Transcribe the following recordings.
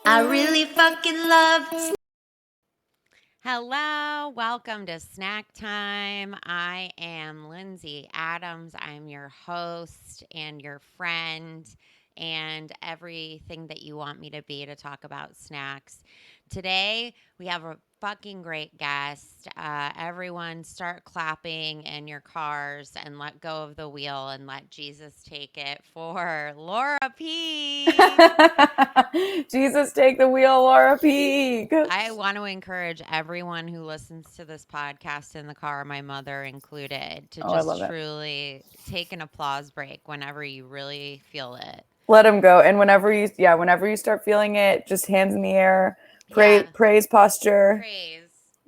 I really fucking love. Hello, welcome to Snack Time. I am Lindsay Adams. I'm your host and your friend and everything that you want me to be to talk about snacks. Today, we have a fucking great guest. Everyone, start clapping in your cars and let go of the wheel and let Jesus take it for Laura P. Jesus, take the wheel, Laura P. I want to encourage everyone who listens to this podcast in the car, my mother included, to I love just it. truly take an applause break whenever you really feel it. Let him go. And whenever you start feeling it, just hands in the air, praise posture.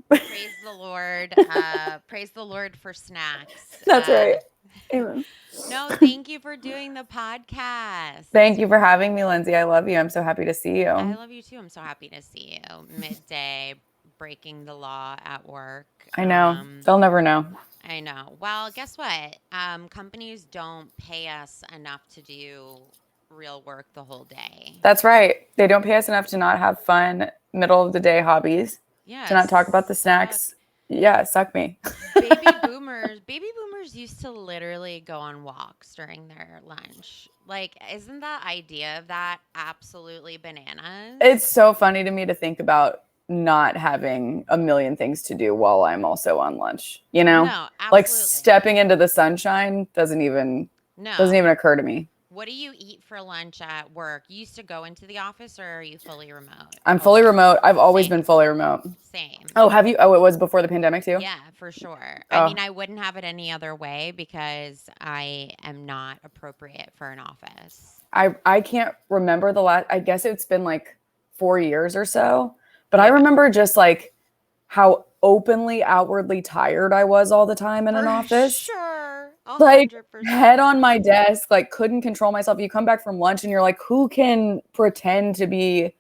Praise the Lord. Praise the Lord for snacks. That's right. Amen. No, thank you for doing the podcast. Thank you for having me, Lindsay. I love you. I'm so happy to see you. I love you too. I'm so happy to see you. Midday, breaking the law at work. I know. They'll never know. I know. Well, guess what? Companies don't pay us enough to do real work the whole day. That's right. They don't pay us enough to not have fun middle of the day hobbies. Yeah. To not talk about the snacks. Yeah, suck me. Baby boomers used to literally go on walks during their lunch. Like, isn't the idea of that absolutely bananas? It's so funny to me to think about not having a million things to do while I'm also on lunch, you know? No, absolutely. Like stepping into the sunshine doesn't even occur to me. What do you eat for lunch at work? You used to go into the office, or are you fully remote? I'm fully remote. I've always been fully remote. Same. Oh, have you? Oh, it was before the pandemic too? Yeah, for sure. I mean, I wouldn't have it any other way because I am not appropriate for an office. I can't remember the last, I guess it's been like 4 years or so, but I remember just like how openly, outwardly tired I was all the time in an office. Sure. 100%. Like head on my desk, like couldn't control myself. You come back from lunch and you're like, who can pretend to be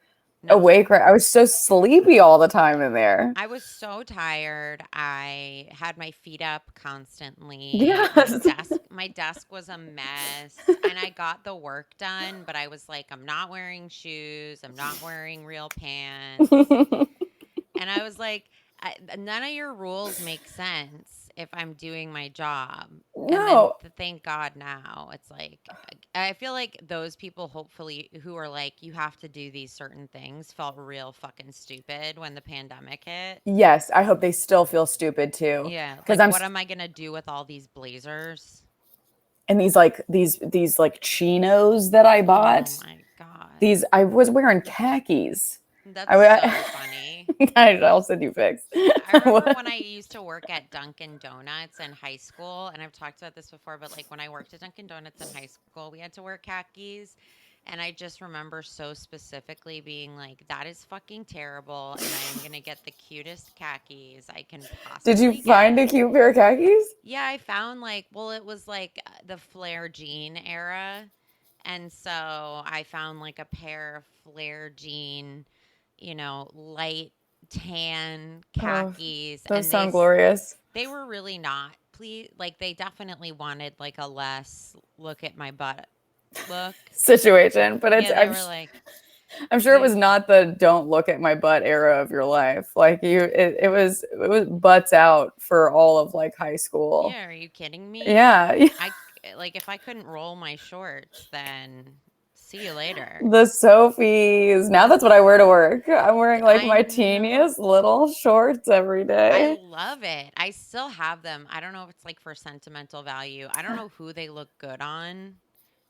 awake? Right? I was so sleepy all the time in there. I was so tired. I had my feet up constantly. Yes. My desk was a mess, and I got the work done, but I was like, I'm not wearing shoes. I'm not wearing real pants. And I was like, none of your rules make sense if I'm doing my job. No. And then, thank God now it's like, I feel like those people hopefully who are like, you have to do these certain things felt real fucking stupid when the pandemic hit. Yes. I hope they still feel stupid too. Yeah. Because what am I going to do with all these blazers? And these chinos that I bought. Oh my God. I was wearing khakis. That's so funny. I'll send you pics. I remember when I used to work at Dunkin' Donuts in high school, and I've talked about this before, but like when I worked at Dunkin' Donuts in high school, we had to wear khakis. And I just remember so specifically being like, that is fucking terrible. And I am going to get the cutest khakis I can possibly Did you find a cute pair of khakis? Yeah, I found it was like the flare jean era. And so I found like a pair of flare jean, light tan khakis. Those sound glorious. They were really not. They definitely wanted like a less look at my butt look situation, but I'm sure it was not the don't look at my butt era of your life. Like it was butts out for all of like high school. Yeah, are you kidding me? Yeah. If I couldn't roll my shorts, then see you later. The Sophies. Now that's what I wear to work. I'm wearing my teeniest little shorts every day. I love it. I still have them. I don't know if it's like for sentimental value. I don't know who they look good on,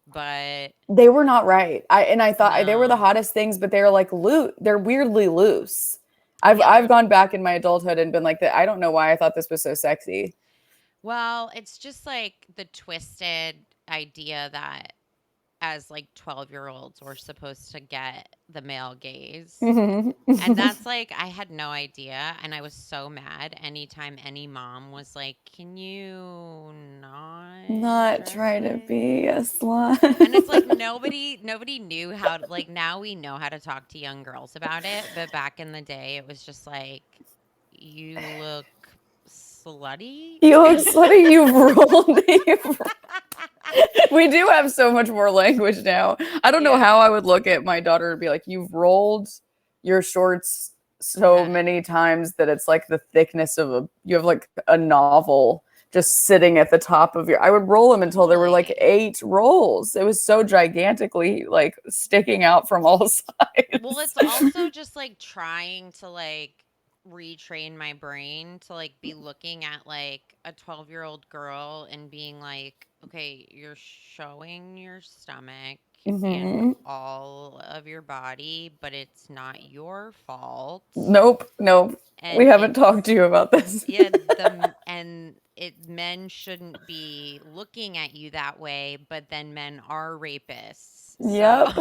but they were not right. I thought they were the hottest things, but they're like loose. They're weirdly loose. I've gone back in my adulthood and been like that. I don't know why I thought this was so sexy. Well, it's just like the twisted idea that as like 12-year-olds we're supposed to get the male gaze. And that's like, I had no idea, and I was so mad anytime any mom was like, can you not try to be a slut? And it's like nobody knew how to, like, now we know how to talk to young girls about it, but back in the day it was just like, you look slutty. You look slutty. You've rolled. We do have so much more language now. I don't know how I would look at my daughter and be like, you've rolled your shorts so many times that it's like the thickness of you have like a novel just sitting at the top of I would roll them until there were like 8 rolls. It was so gigantically like sticking out from all sides. Well, it's also just like trying to like retrain my brain to like be looking at like a 12-year-old girl and being like, okay, you're showing your stomach and all of your body, but it's not your fault. Nope. And we haven't talked to you about this. Yeah, men shouldn't be looking at you that way, but then men are rapists. Yep.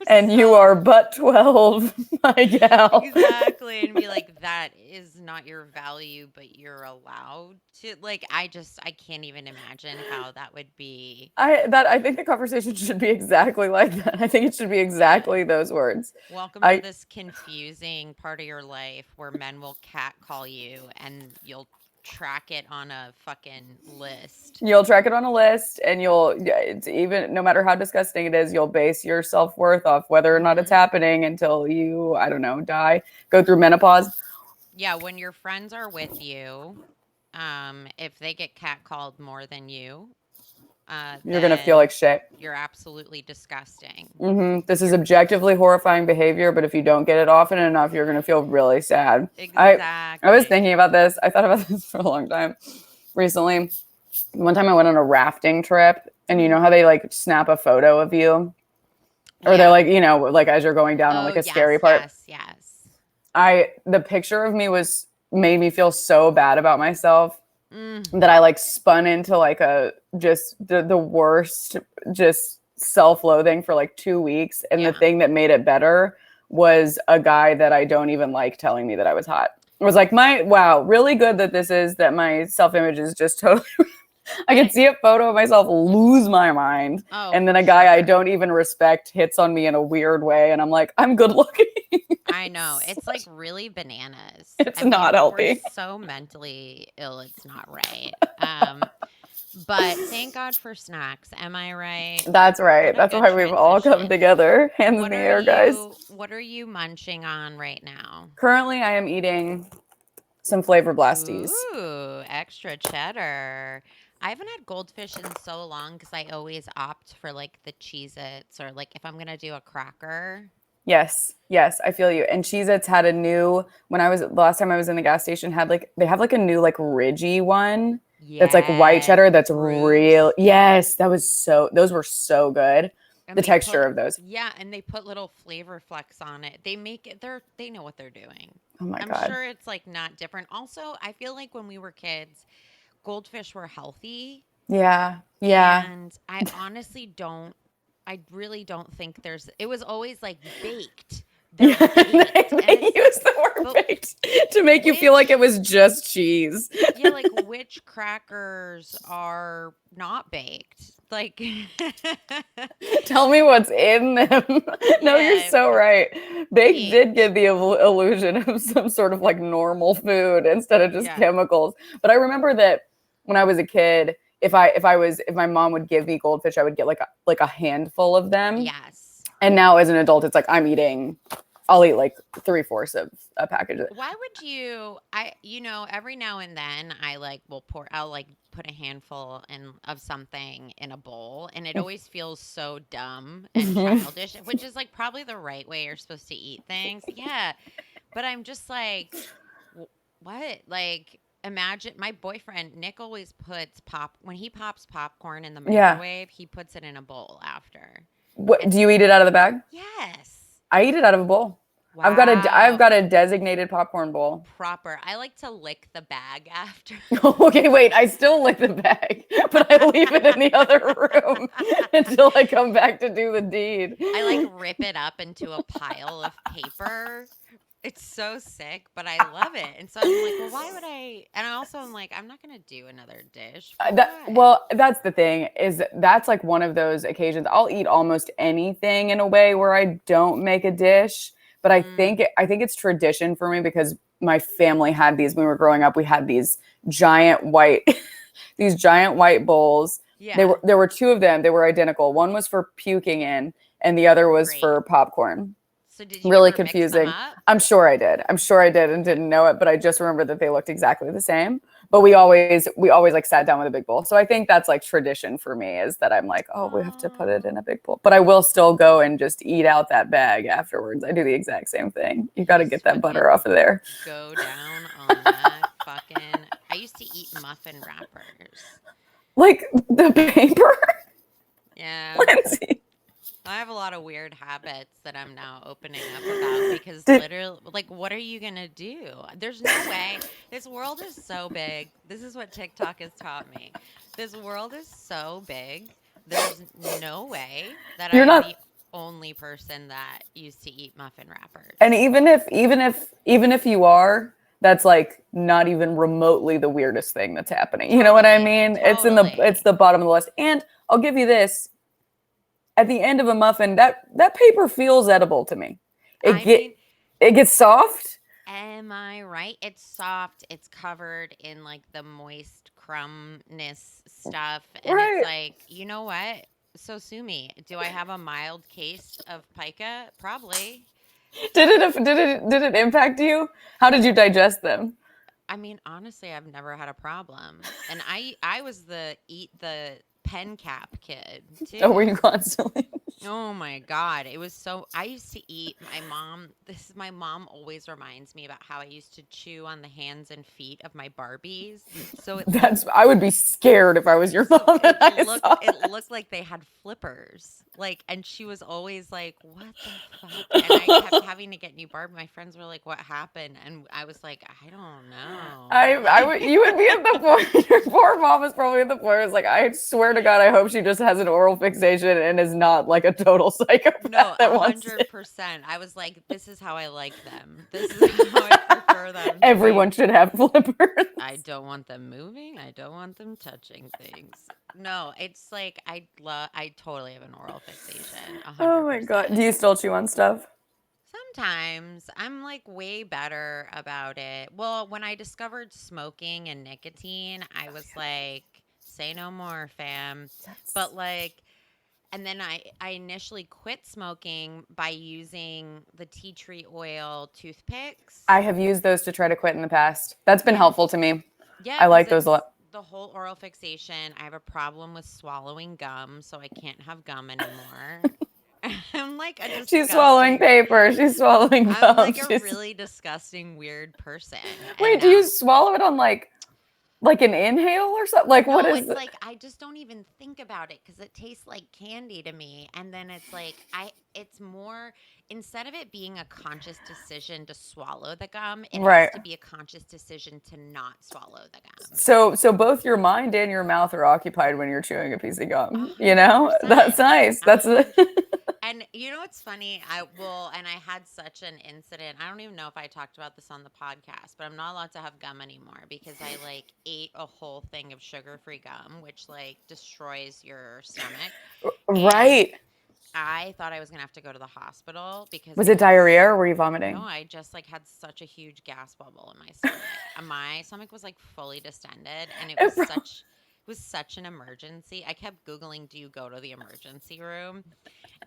And you are but 12, my gal. Exactly. And be like, that is not your value, but you're allowed to. Like, I can't even imagine how that would be. I think the conversation should be exactly like that. I think it should be exactly those words. Welcome to this confusing part of your life where men will catcall you and you'll track it on a fucking list. You'll track it on a list, and it's even no matter how disgusting it is, you'll base your self-worth off whether or not it's happening until you, I don't know, die, go through menopause. Yeah, when your friends are with you, if they get catcalled more than you, you're gonna feel like shit. You're absolutely disgusting. This is objectively horrifying behavior, but if you don't get it often enough, you're gonna feel really sad. Exactly. I was thinking about this. I thought about this for a long time. Recently, one time I went on a rafting trip, and you know how they like snap a photo of you, or they're like, you know, like as you're going down on like a scary part. Yes. The picture of me made me feel so bad about myself. That I like spun into like just the worst, just self-loathing for like 2 weeks. And the thing that made it better was a guy that I don't even like telling me that I was hot. It was like, wow, really good that my self-image is just totally, I can see a photo of myself lose my mind. And then a guy I don't even respect hits on me in a weird way. And I'm like, I'm good looking. I know. It's like really bananas. It's not healthy. We're so mentally ill. It's not right. But thank God for snacks. Am I right? That's right. That's why we've all come together. Hands in the air, guys. What are you munching on right now? Currently, I am eating some Flavor Blasties. Ooh, extra cheddar. I haven't had goldfish in so long because I always opt for like the Cheez-Its or like if I'm going to do a cracker. Yes, I feel you. And Cheez-Its had a new, the last time I was in the gas station, they have like a new like ridgy one. That's like white cheddar. That's real. Yes, those were so good. And the texture of those. Yeah, and they put little flavor flecks on it. They make it, they know what they're doing. Oh my God. I'm sure it's like not different. Also, I feel like when we were kids, goldfish were healthy. Yeah. And I really don't think it was always like baked. They use the word baked to make you feel like it was just cheese. Yeah, like which crackers are not baked? Like, tell me what's in them. No, you're so right. Baked did give the illusion of some sort of like normal food instead of just chemicals. But I remember that when I was a kid, if my mom would give me goldfish, I would get like a handful of them. Yes. And now as an adult, it's like I'll eat like 3/4 of a package. Why would you? Every now and then I'll like put a handful of something in a bowl, and it always feels so dumb and childish, which is like probably the right way you're supposed to eat things. Yeah, but I'm just like, what? Like, imagine my boyfriend Nick always puts when he pops popcorn in the microwave, he puts it in a bowl after. What, do you eat it out of the bag? Yes. I eat it out of a bowl. Wow. I've got a designated popcorn bowl. Proper. I like to lick the bag after. Okay, wait. I still lick the bag, but I leave it in the other room until I come back to do the deed. I like rip it up into a pile of paper. It's so sick, but I love it. And so I'm like, well, why would I? And I also am like, I'm not going to do another dish. Well, that's the thing that's like one of those occasions. I'll eat almost anything in a way where I don't make a dish. But I think it's tradition for me because my family had these when we were growing up. We had these giant white bowls Yeah. There were two of them. They were identical. One was for puking in, and the other was Great. for popcorn. So did you Really ever mix them confusing. up? I'm sure I did and didn't know it, but I just remember that they looked exactly the same. But we always like sat down with a big bowl. So I think that's like tradition for me, is that I'm like, oh, we have to put it in a big bowl. But I will still go and just eat out that bag afterwards. I do the exact same thing. You got to get that butter off of there. Go down on that fucking. I used to eat muffin wrappers. Like the paper? Yeah. Lindsay. I have a lot of weird habits that I'm now opening up about because literally, like, what are you going to do? There's no way. This world is so big. This is what TikTok has taught me. This world is so big. There's no way that I'm the only person that used to eat muffin wrappers. And even if you are, that's like not even remotely the weirdest thing that's happening. You know what I mean? Totally. It's the bottom of the list. And I'll give you this. At the end of a muffin, that paper feels edible to me. It gets soft. Am I right? It's soft. It's covered in like the moist crumbness stuff. And It's like, you know what? So sue me. Do I have a mild case of pica? Probably. Did it impact you? How did you digest them? I mean, honestly, I've never had a problem. And I was the eat the pen cap kid too. Oh, were you constantly? Oh my God. It was so, I used to eat, my mom always reminds me about how I used to chew on the hands and feet of my Barbies. So I would be scared if I was your mom. It looked like they had flippers. Like, and she was always like, what the fuck? And I kept having to get new Barbie. My friends were like, what happened? And I was like, I don't know. You would be at the point, your poor mom is probably at the point where it's like, I swear to God, I hope she just has an oral fixation and is not like a total psychopath. No, 100%. I was like, this is how I like them. This is how I prefer them. Everyone should have flippers. I don't want them moving. I don't want them touching things. No, it's like I totally have an oral fixation. 100%. Oh my God. Do you still chew on stuff? Sometimes. I'm like way better about it. Well, when I discovered smoking and nicotine, I was like, say no more, fam. But like, and then I initially quit smoking by using the tea tree oil toothpicks. I have used those to try to quit in the past. That's been helpful to me. Yeah, I like those a lot. The whole oral fixation. I have a problem with swallowing gum, so I can't have gum anymore. I'm like a She's swallowing paper. She's swallowing gum. I'm like a really disgusting, weird person. Wait, do you swallow it on like an inhale or something? Like, what is it's like I just don't even think about it because it tastes like candy to me. And then it's like it's more, instead of it being a conscious decision to swallow the gum, it has to be a conscious decision to not swallow the gum. So both your mind and your mouth are occupied when you're chewing a piece of gum. You know, that's nice. That's And you know what's funny? And I had such an incident. I don't even know if I talked about this on the podcast, but I'm not allowed to have gum anymore because I like ate a whole thing of sugar-free gum, which like destroys your stomach. Right. And I thought I was gonna have to go to the hospital because was it diarrhea or were you vomiting? No, I just like had such a huge gas bubble in my stomach. My stomach was like fully distended, and it was such an emergency. I kept Googling, do you go to the emergency room?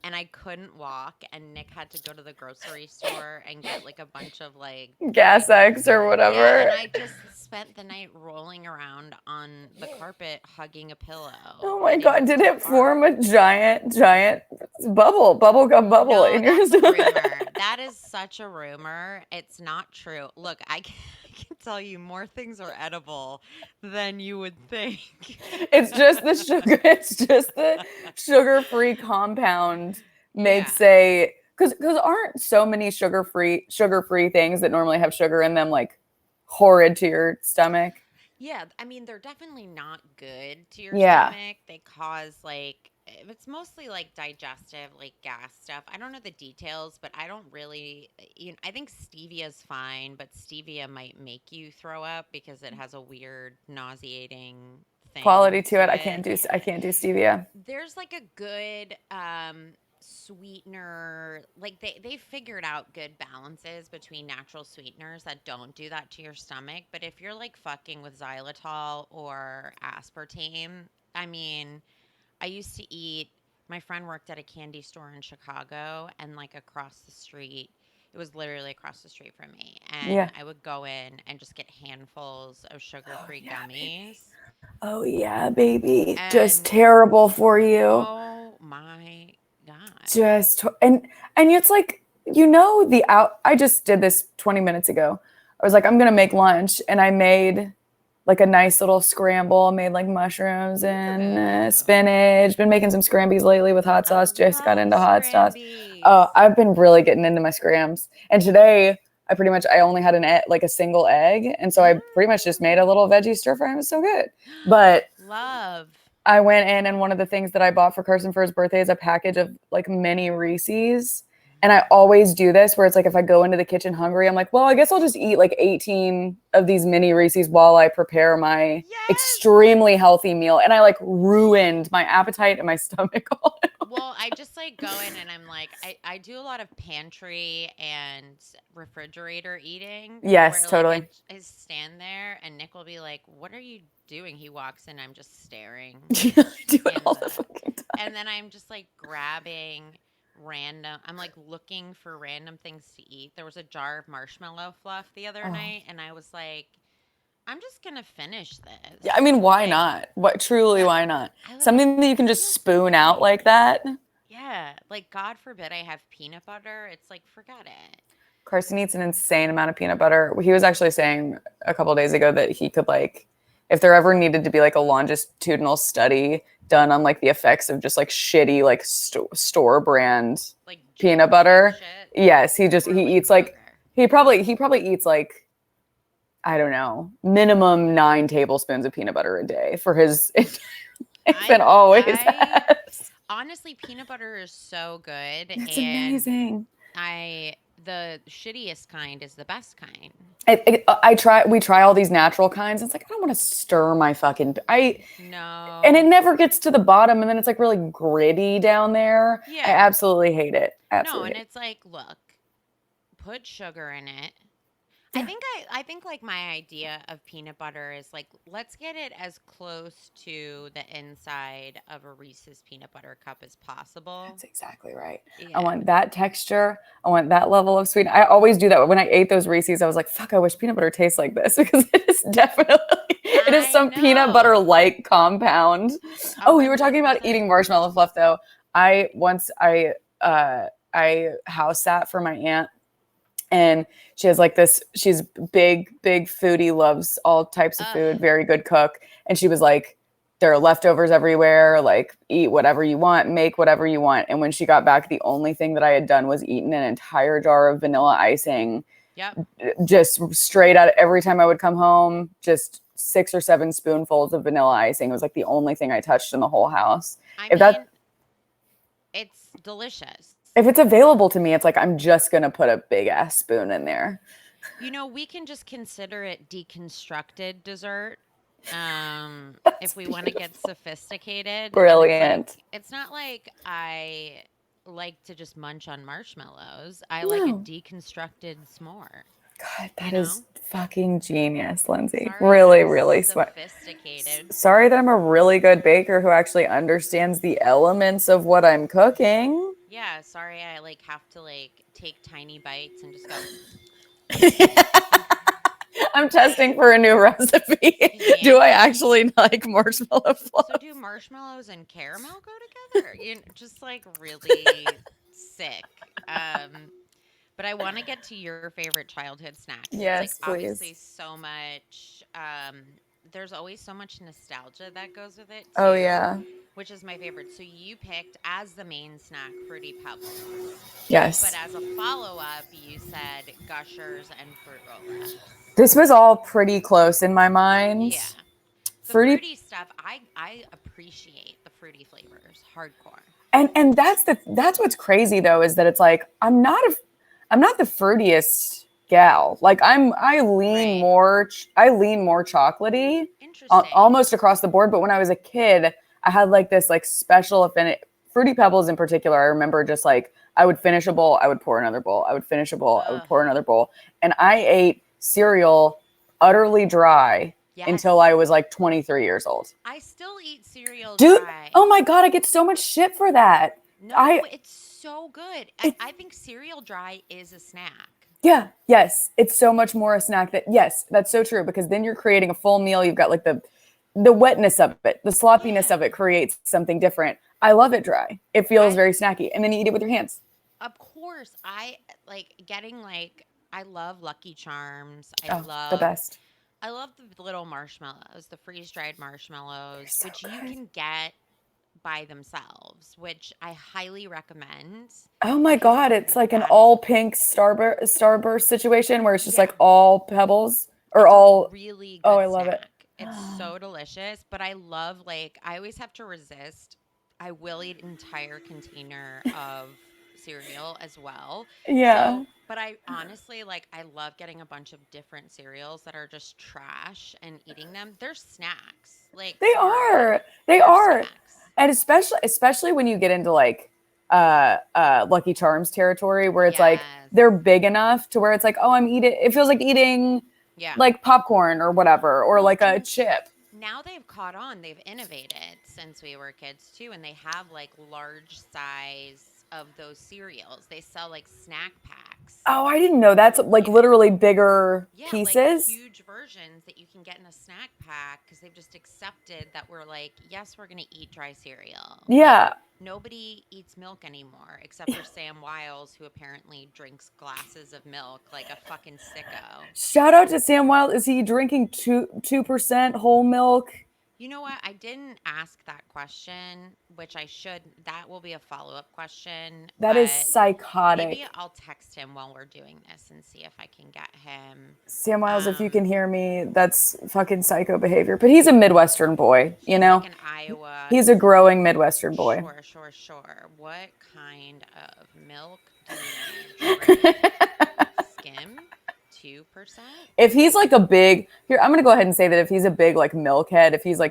And I couldn't walk. And Nick had to go to the grocery store and get like a bunch of like Gas X or whatever. Yeah, and I just spent the night rolling around on the carpet hugging a pillow. Oh my God. Did it form a giant bubblegum bubble in your stomach? That is such a rumor. It's not true. Look, I can tell you more things are edible than you would think. It's just the sugar. It's just the sugar-free compound makes because aren't so many sugar-free things that normally have sugar in them like horrid to your stomach? Yeah, I mean they're definitely not good to your stomach. They cause like it's mostly like digestive, like gas stuff. I don't know the details, but I don't really. I think stevia's fine, but stevia might make you throw up because it has a weird nauseating thing quality to it. I can't do stevia. There's like a good sweetener, like they figured out good balances between natural sweeteners that don't do that to your stomach. But if you're like fucking with xylitol or aspartame, I mean, I used to eat, my friend worked at a candy store in Chicago, and like across the street, it was literally across the street from me. And Yeah. I would go in and just get handfuls of sugar free Yeah, baby. gummies. Oh yeah, baby. Just And terrible for you. oh my God. And it's like, I just did this 20 minutes ago. I was like, I'm gonna make lunch, and I made like a nice little scramble. I made like mushrooms and Ooh. spinach. Been making some scrambies lately with hot I sauce. Just got love into hot sauce. scrambies. Oh, I've been really getting into my scrams. And today I only had like a single egg, and so I pretty much just made a little veggie stir fry. It was so good. But Love. I went in, and one of the things that I bought for Carson for his birthday is a package of like mini Reese's. And I always do this where it's like if I go into the kitchen hungry, I'm like, well, I guess I'll just eat like 18 of these mini Reese's while I prepare my extremely healthy meal. And I like ruined my appetite and my stomach. Well, I just like go in and I'm like, I do a lot of pantry and refrigerator eating. Yes, where, totally. Like, I stand there and Nick will be like, what are you doing? He walks in, I'm just staring. I do it all the fucking time. And then I'm just like grabbing I'm like looking for random things to eat. There was a jar of marshmallow fluff the other night, and I was like, I'm just gonna finish this. Yeah, I mean, why Like, not? Why not? I Something that you can just spoon out like that. Yeah, like God forbid I have peanut butter. It's like, forget it. Carson eats an insane amount of peanut butter. He was actually saying a couple of days ago that he could like, if there ever needed to be like a longitudinal study done on like the effects of just like shitty like store brand Like peanut butter. shit, Yes, he eats like he probably eats like, I don't know, minimum 9 tablespoons of peanut butter a day for his and always has. Honestly, peanut butter is so good. It's and amazing. The shittiest kind is the best kind. We try all these natural kinds. It's like, I don't want to stir my fucking, No. And it never gets to the bottom, and then it's like really gritty down there. Yeah. I absolutely hate it. No, and it's like, look, put sugar in it. Yeah. I think like my idea of peanut butter is like, let's get it as close to the inside of a Reese's peanut butter cup as possible. That's exactly right. Yeah. I want that texture. I want that level of sweet. I always do that. When I ate those Reese's, I was like, fuck, I wish peanut butter tastes like this, because it is some peanut butter like compound. Oh, you were talking about eating marshmallow fluff though. I house sat for my aunt. And she has like she's big foodie, loves all types of food, very good cook. And she was like, there are leftovers everywhere, like eat whatever you want, make whatever you want. And when she got back, the only thing that I had done was eaten an entire jar of vanilla icing. Yep. Just straight out. Every time I would come home, just 6 or 7 spoonfuls of vanilla icing. It was like the only thing I touched in the whole house. It's delicious. If it's available to me, it's like, I'm just going to put a big ass spoon in there. You know, we can just consider it deconstructed dessert. If we want to get sophisticated. Brilliant. It's not like I like to just munch on marshmallows. I like a deconstructed s'more. God, that is fucking genius, Lindsay. Sorry, really sophisticated. Sorry that I'm a really good baker who actually understands the elements of what I'm cooking. Yeah, sorry I like have to like take tiny bites and just go. I'm testing for a new recipe. Yeah. Do I actually like marshmallow fluff? So do marshmallows and caramel go together? Just like really sick. But I want to get to your favorite childhood snacks. Yes, like, please. Obviously, so much. There's always so much nostalgia that goes with it. Too, oh yeah. Which is my favorite. So you picked as the main snack Fruity Pebbles. Yes. But as a follow-up, you said Gushers and Fruit Roll Ups. This was all pretty close in my mind. Yeah. The fruity stuff, I appreciate the fruity flavors, hardcore. And that's what's crazy though, is that it's like I'm not the fruitiest gal. Like I lean more chocolatey, almost across the board. But when I was a kid, I had like this like special affinity. Fruity Pebbles in particular, I remember just like I would finish a bowl, I would pour another bowl, I would finish a bowl, I would pour another bowl, and I ate cereal utterly dry until I was like 23 years old. I still eat cereal Dude, dry. oh my God, I get so much shit for that. No, it's so good. I think cereal dry is a snack. Yeah, yes. It's so much more a snack yes, that's so true, because then you're creating a full meal. You've got like the wetness of it, the sloppiness of it creates something different. I love it dry. It feels very snacky. And then you eat it with your hands. Of course. I like getting I love Lucky Charms. The best. I love the little marshmallows, the freeze-dried marshmallows, So which good. you can get by themselves, which I highly recommend. Oh my God, it's like an all pink Starburst situation where it's just like all pebbles or it's all really good. Oh, I love it. It's so delicious, but I love I always have to resist. I will eat an entire container of cereal as well. Yeah. So, but I honestly I love getting a bunch of different cereals that are just trash and eating them. They're snacks. They are. Snacks. And especially when you get into Lucky Charms territory where it's like they're big enough to where it's like, oh, it feels like eating like popcorn or whatever, or like a chip. Now they've caught on. They've innovated since we were kids too, and they have large size of those cereals. They sell snack packs. Oh, I didn't know that's literally bigger pieces. Huge versions that you can get in a snack pack because they've just accepted that we're yes, we're gonna eat dry cereal. Yeah. Nobody eats milk anymore except for Sam Wiles, who apparently drinks glasses of milk like a fucking sicko. Shout out to Sam Wiles. Is he drinking 2% whole milk? You know what? I didn't ask that question, which I should. That will be a follow-up question. That is psychotic. Maybe I'll text him while we're doing this and see if I can get him. Sam Wiles, if you can hear me, that's fucking psycho behavior. But he's a Midwestern boy, you know? Like in Iowa. He's a growing Midwestern boy. Sure. What kind of milk do you drink? Skim? 2%? If he's a big I'm gonna go ahead and say that if he's a big milk head, if he's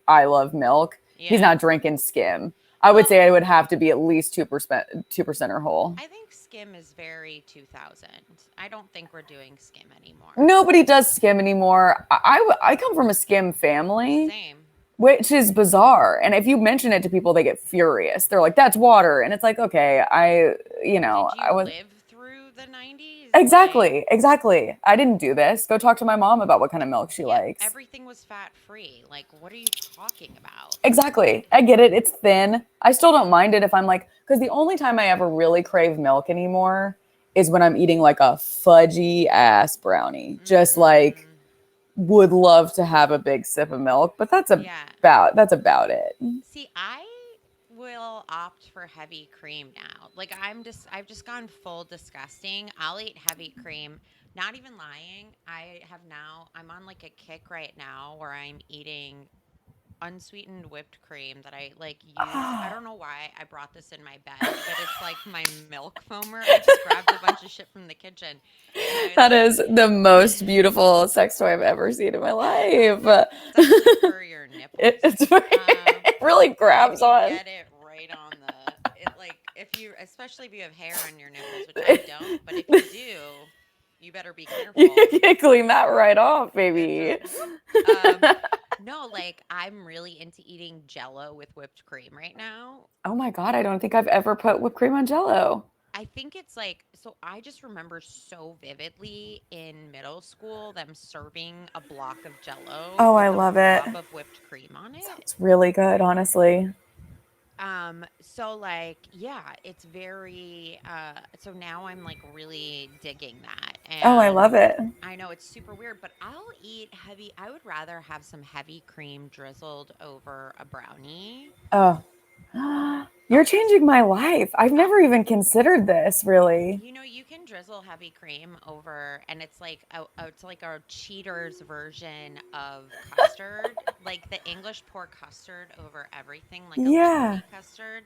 I love milk, he's not drinking skim. I would say it would have to be at least 2% or whole. I think skim is very 2000. I don't think we're doing skim anymore. Nobody does skim anymore. I come from a skim family. Same. Which is bizarre. And if you mention it to people, they get furious. They're like, that's water. And it's like, okay, Did you live through the 90s? Exactly. I didn't do this. Go talk to my mom about what kind of milk she likes. Everything was fat-free. What are you talking about? Exactly. I get it. It's thin. I still don't mind it if I'm because the only time I ever really crave milk anymore is when I'm eating a fudgy ass brownie. Just would love to have a big sip of milk, but that's about it. See, I will opt for heavy cream now. I've just gone full disgusting. I'll eat heavy cream. Not even lying. I'm on a kick right now where I'm eating unsweetened whipped cream that I use. I don't know why I brought this in my bed, but it's my milk foamer. I just grabbed a bunch of shit from the kitchen. That is the most beautiful sex toy I've ever seen in my life. It's for your nipples. It really grabs on. Get it right on especially if you have hair on your nipples, which I don't, but if you do, you better be careful. You can clean that right off, baby. No, I'm really into eating Jell-O with whipped cream right now. Oh my God, I don't think I've ever put whipped cream on Jell-O. I think it's so I just remember so vividly in middle school them serving a block of Jell-O. Oh, I love it. With a of whipped cream on it. It's really good, honestly. So it's very, so now I'm really digging that. And I love it. I know it's super weird, but I'll eat heavy. I would rather have some heavy cream drizzled over a brownie. Oh, you're changing my life. I've never even considered this, really. You can drizzle heavy cream over, and it's it's like a cheater's version of custard, the English pour custard over everything, a liquidy custard.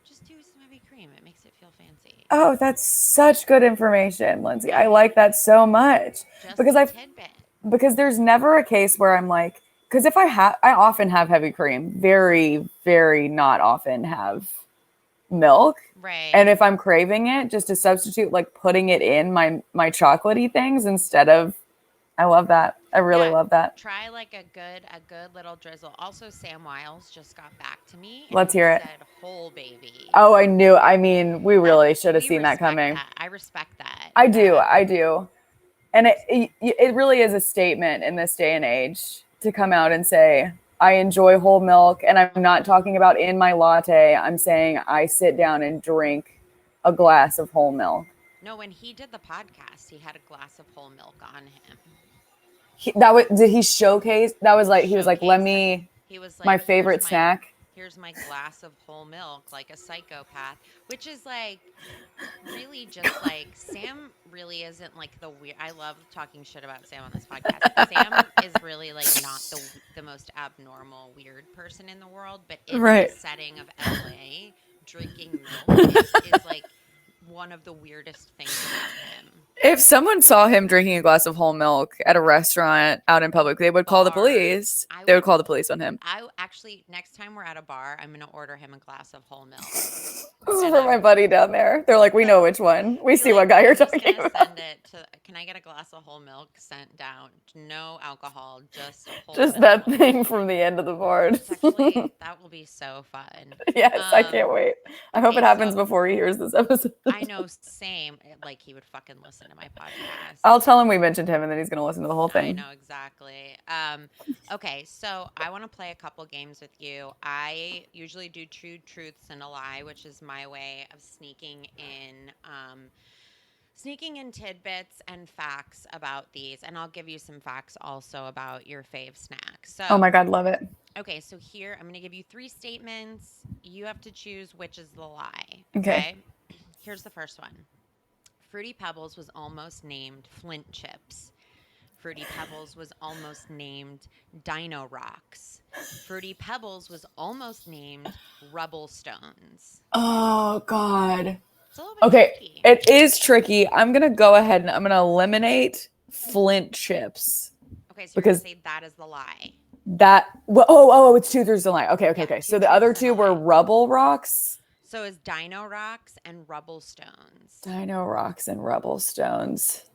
Just do some heavy cream. It makes it feel fancy. Oh, that's such good information, Lindsay. I like that so much. Because there's never a case where I'm because if I often have heavy cream, very, very not often have milk. Right. And if I'm craving it, just to substitute putting it in my chocolatey things instead of I love that. I really Yeah, love that. try like a good little drizzle. Also, Sam Wiles just got back to me and Let's he hear it. said whole baby. Oh, I knew. I mean, we That really should have we seen that respect coming. that. I respect that. I do. I do. And it really is a statement in this day and age to come out and say, I enjoy whole milk. And I'm not talking about in my latte. I'm saying I sit down and drink a glass of whole milk. No, when he did the podcast, he had a glass of whole milk on him. Did he showcase? That was like, he was like, let Showcase it. me, He was like, my favorite snack. Here's my glass of whole milk, like a psychopath, which is like really just like Sam really isn't like the weird. I love talking shit about Sam on this podcast. Sam is really like not the most abnormal weird person in the world, but in Right. the setting of LA, drinking milk is like one of the weirdest things about him. If someone saw him drinking a glass of whole milk at a restaurant out in public, they would call the police. They would call the police on him. I actually, next time we're at a bar, I'm going to order him a glass of whole milk. This is for my buddy down there. They're like, we know which one. We see what guy you're talking about. Send it to, can I get a glass of whole milk sent down? No alcohol, just whole milk. That thing from the end of the board. Actually, that will be so fun. Yes, I can't wait. I hope it happens before he hears this episode. I know, same. Like, he would fucking listen to my podcast. I'll tell him we mentioned him, and then he's going to listen to the whole thing. I know, exactly. Okay, so I want to play a couple games with you. I usually do two truths and a lie, which is my way of sneaking in tidbits and facts about these. And I'll give you some facts also about your fave snack. So, oh my God, love it. Okay, so here I'm going to give you 3 statements. You have to choose which is the lie. Okay. Here's the first one. Fruity Pebbles was almost named Flint Chips. Fruity Pebbles was almost named Dino Rocks. Fruity Pebbles was almost named Rubble Stones. Oh, God. It's a little bit tricky. It is tricky. I'm going to go ahead and I'm going to eliminate Flint Chips. Okay, so you're going to say that is the lie. It's 2 through the lie. Okay. So the other 2 were Rubble Rocks. So it's Dino Rocks and Rubble Stones. Dino Rocks and Rubble Stones.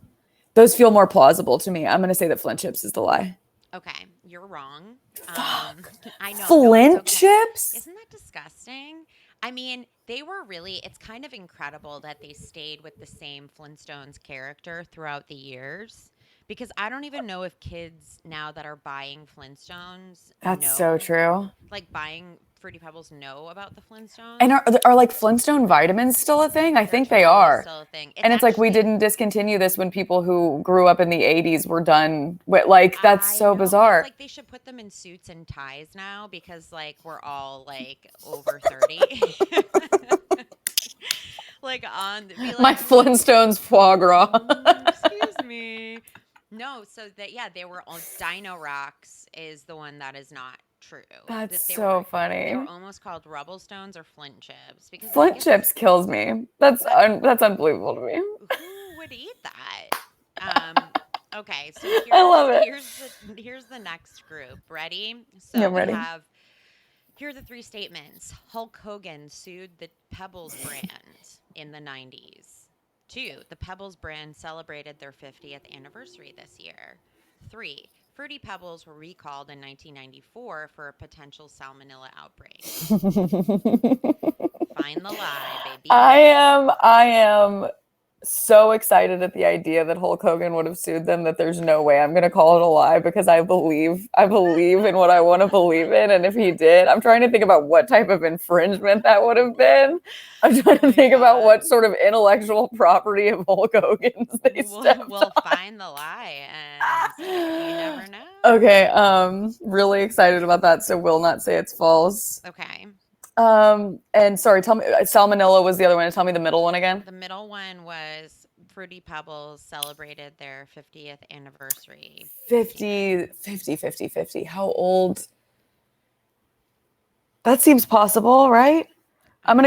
Those feel more plausible to me. I'm going to say that Flint Chips is the lie. Okay, you're wrong. Fuck. I know. Flint Chips? Isn't that disgusting? I mean, it's kind of incredible that they stayed with the same Flintstones character throughout the years. Because I don't even know if kids now that are buying Flintstones That's so true. Like buying Fruity Pebbles know about the Flintstones. And are like Flintstone vitamins still a thing? I think they are. Still a thing. And it's like we didn't discontinue this when people who grew up in the 80s were done with, like, that's so bizarre. It's like they should put them in suits and ties now because like we're all like over 30. Like my Flintstones foie gras. Excuse me. No, so they were all Dino Rocks is the one that is not true. That's so funny. They were almost called Rubble Stones or Flint Chips because Flint Chips kills me. That's unbelievable to me. Who would eat that? Okay, so I love it. Here's the next group. Ready? So I'm ready. Here are the 3 statements. Hulk Hogan sued the Pebbles brand in the 90s. 2, the Pebbles brand celebrated their 50th anniversary this year. 3, Fruity Pebbles were recalled in 1994 for a potential salmonella outbreak. Find the lie, baby. I am so excited at the idea that Hulk Hogan would have sued them that there's no way I'm going to call it a lie because I believe in what I want to believe in. And if he did, I'm trying to think about what type of infringement that would have been. I'm trying to think about what sort of intellectual property of Hulk Hogan's they stepped We'll find the lie and you never know. Okay. Really excited about that. So will not say it's false. Okay. And sorry, tell me, salmonella was the other one. Tell me the middle one again. The middle one was Fruity Pebbles celebrated their 50th anniversary. 50. How old? That seems possible, right? I'm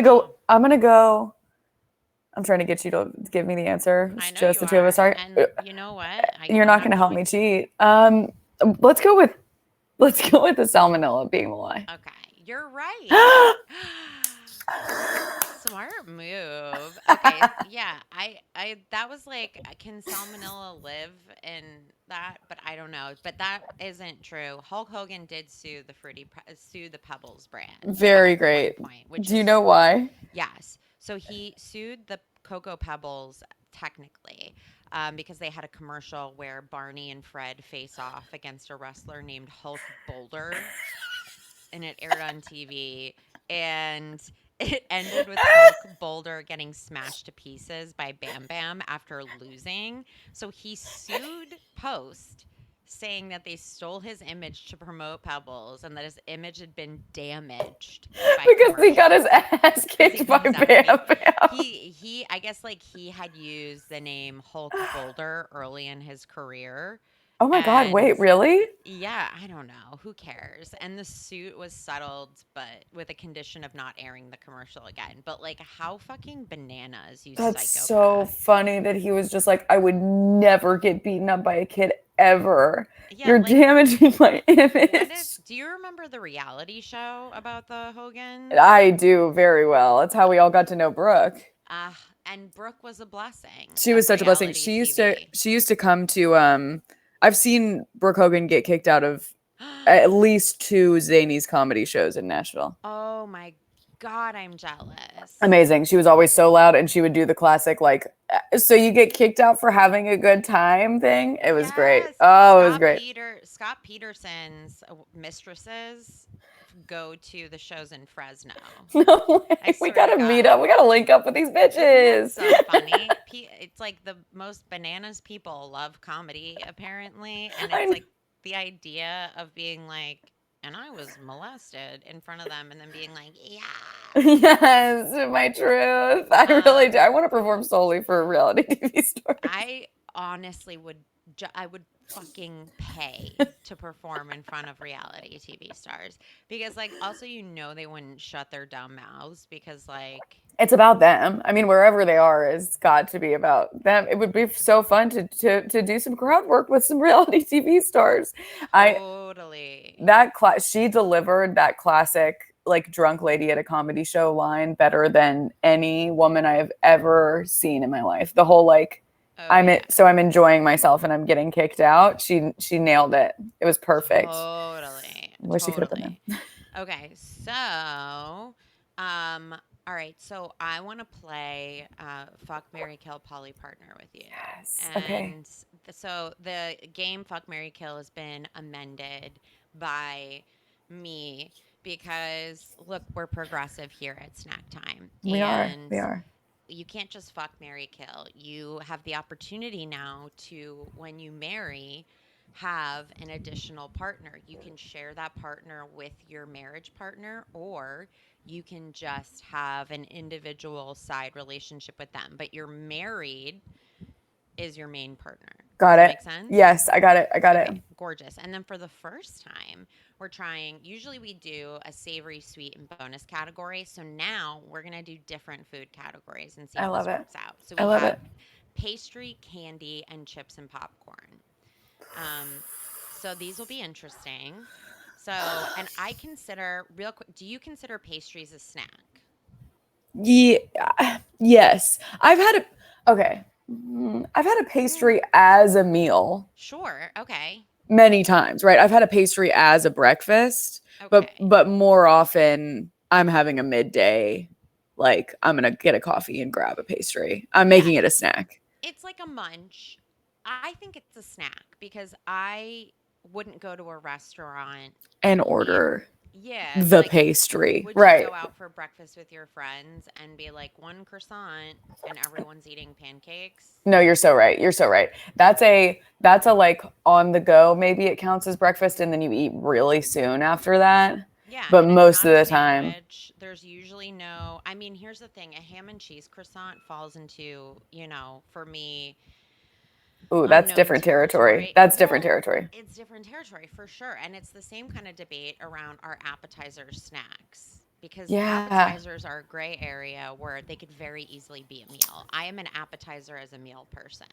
trying to get you to give me the answer. It's just the 2 of us. Sorry. And you know what? You're not going to help me cheat. Let's go with the salmonella being the lie. Okay. You're right. Smart move. Okay, yeah, I that was like, can salmonella live in that? But I don't know. But that isn't true. Hulk Hogan did sue the Pebbles brand Very at one great. point, which Do you is know why? yes. So he sued the Cocoa Pebbles technically because they had a commercial where Barney and Fred face off against a wrestler named Hulk Boulder, and it aired on TV. And it ended with Hulk Boulder getting smashed to pieces by Bam Bam after losing. So he sued Post, saying that they stole his image to promote Pebbles and that his image had been damaged by Because he got his commercials. ass 'Cause he kicked by got his ass Bam kicked. Bam. He I guess like he had used the name Hulk Boulder early in his career. Oh my God, And wait, really? yeah, I don't know. Who cares? And the suit was settled, but with a condition of not airing the commercial again. But like, how fucking bananas, you That's so psychopath. funny that he was just like, I would never get beaten up by a kid ever. Yeah, You're like, damaging my what image. if, do you remember the reality show about the Hogans? I do very well. That's how we all got to know Brooke. And Brooke was a blessing She was of such a blessing. reality TV. She used to come to I've seen Brooke Hogan get kicked out of at least 2 Zanies comedy shows in Nashville. Oh my God, I'm jealous. Amazing. She was always so loud and she would do the classic like so you get kicked out for having a good time thing. It was great. Yes. Oh, it was great. Scott Peterson's mistresses go to the shows in Fresno. No way. I We swear to gotta meet God. up. We gotta link up with these Isn't that bitches. so funny? It's like the most bananas people love comedy, apparently. And I it's know. like the idea of being like, and I was molested in front of them, and then being like, yeah. Yes, my truth. I really do. Um, I want to perform solely for reality TV stars. I honestly I would fucking pay to perform in front of reality TV stars because like also they wouldn't shut their dumb mouths because like It's about them. I mean, wherever they are, it's got to be about them. It would be so fun to do some crowd work with some reality TV stars. totally. She delivered that classic like drunk lady at a comedy show line better than any woman I have ever seen in my life. The whole like I'm enjoying myself and I'm getting kicked out. She nailed it. It was perfect. Totally. Wish she could have been there. Okay, so all right, so I want to play Fuck, Marry, Kill, Polly Partner with you. Yes. And Okay. so the game Fuck, Marry, Kill has been amended by me because, look, we're progressive here at Snack Time. We are. You can't just fuck, marry, kill. You have the opportunity now to, when you marry, have an additional partner. You can share that partner with your marriage partner, or you can just have an individual side relationship with them. But you're married is your main partner. Got Does it. that make sense? Yes, I got it. Okay, gorgeous. And then for the first time, we're trying, usually we do a savory, sweet, and bonus category. So now we're going to do different food categories and see I how love this it. works out. So I we love have it. pastry, candy, and chips and popcorn. So these will be interesting. So, and I consider, real quick, do you consider pastries a snack? Yeah. Yes. I've had a pastry as a meal Sure. Okay. many times, right? I've had a pastry as a breakfast, Okay. but more often I'm having a midday, like I'm gonna get a coffee and grab a pastry. I'm making it a snack. It's like a munch. I think it's a snack because I wouldn't go to a restaurant And eat- order Yeah, the like, pastry. would Right. you go out for breakfast with your friends and be like one croissant and everyone's eating pancakes? No, you're so right. You're so right. That's a like on the go. Maybe it counts as breakfast and then you eat really soon after that. Yeah, But and it's most not of a the time, sandwich. There's usually no. I mean, here's the thing: a ham and cheese croissant falls into, for me, ooh, that's unknown different territory. That's different Well, territory. it's different territory for sure, and it's the same kind of debate around our appetizer snacks because Yeah. appetizers are a gray area where they could very easily be a meal. I am an appetizer as a meal person.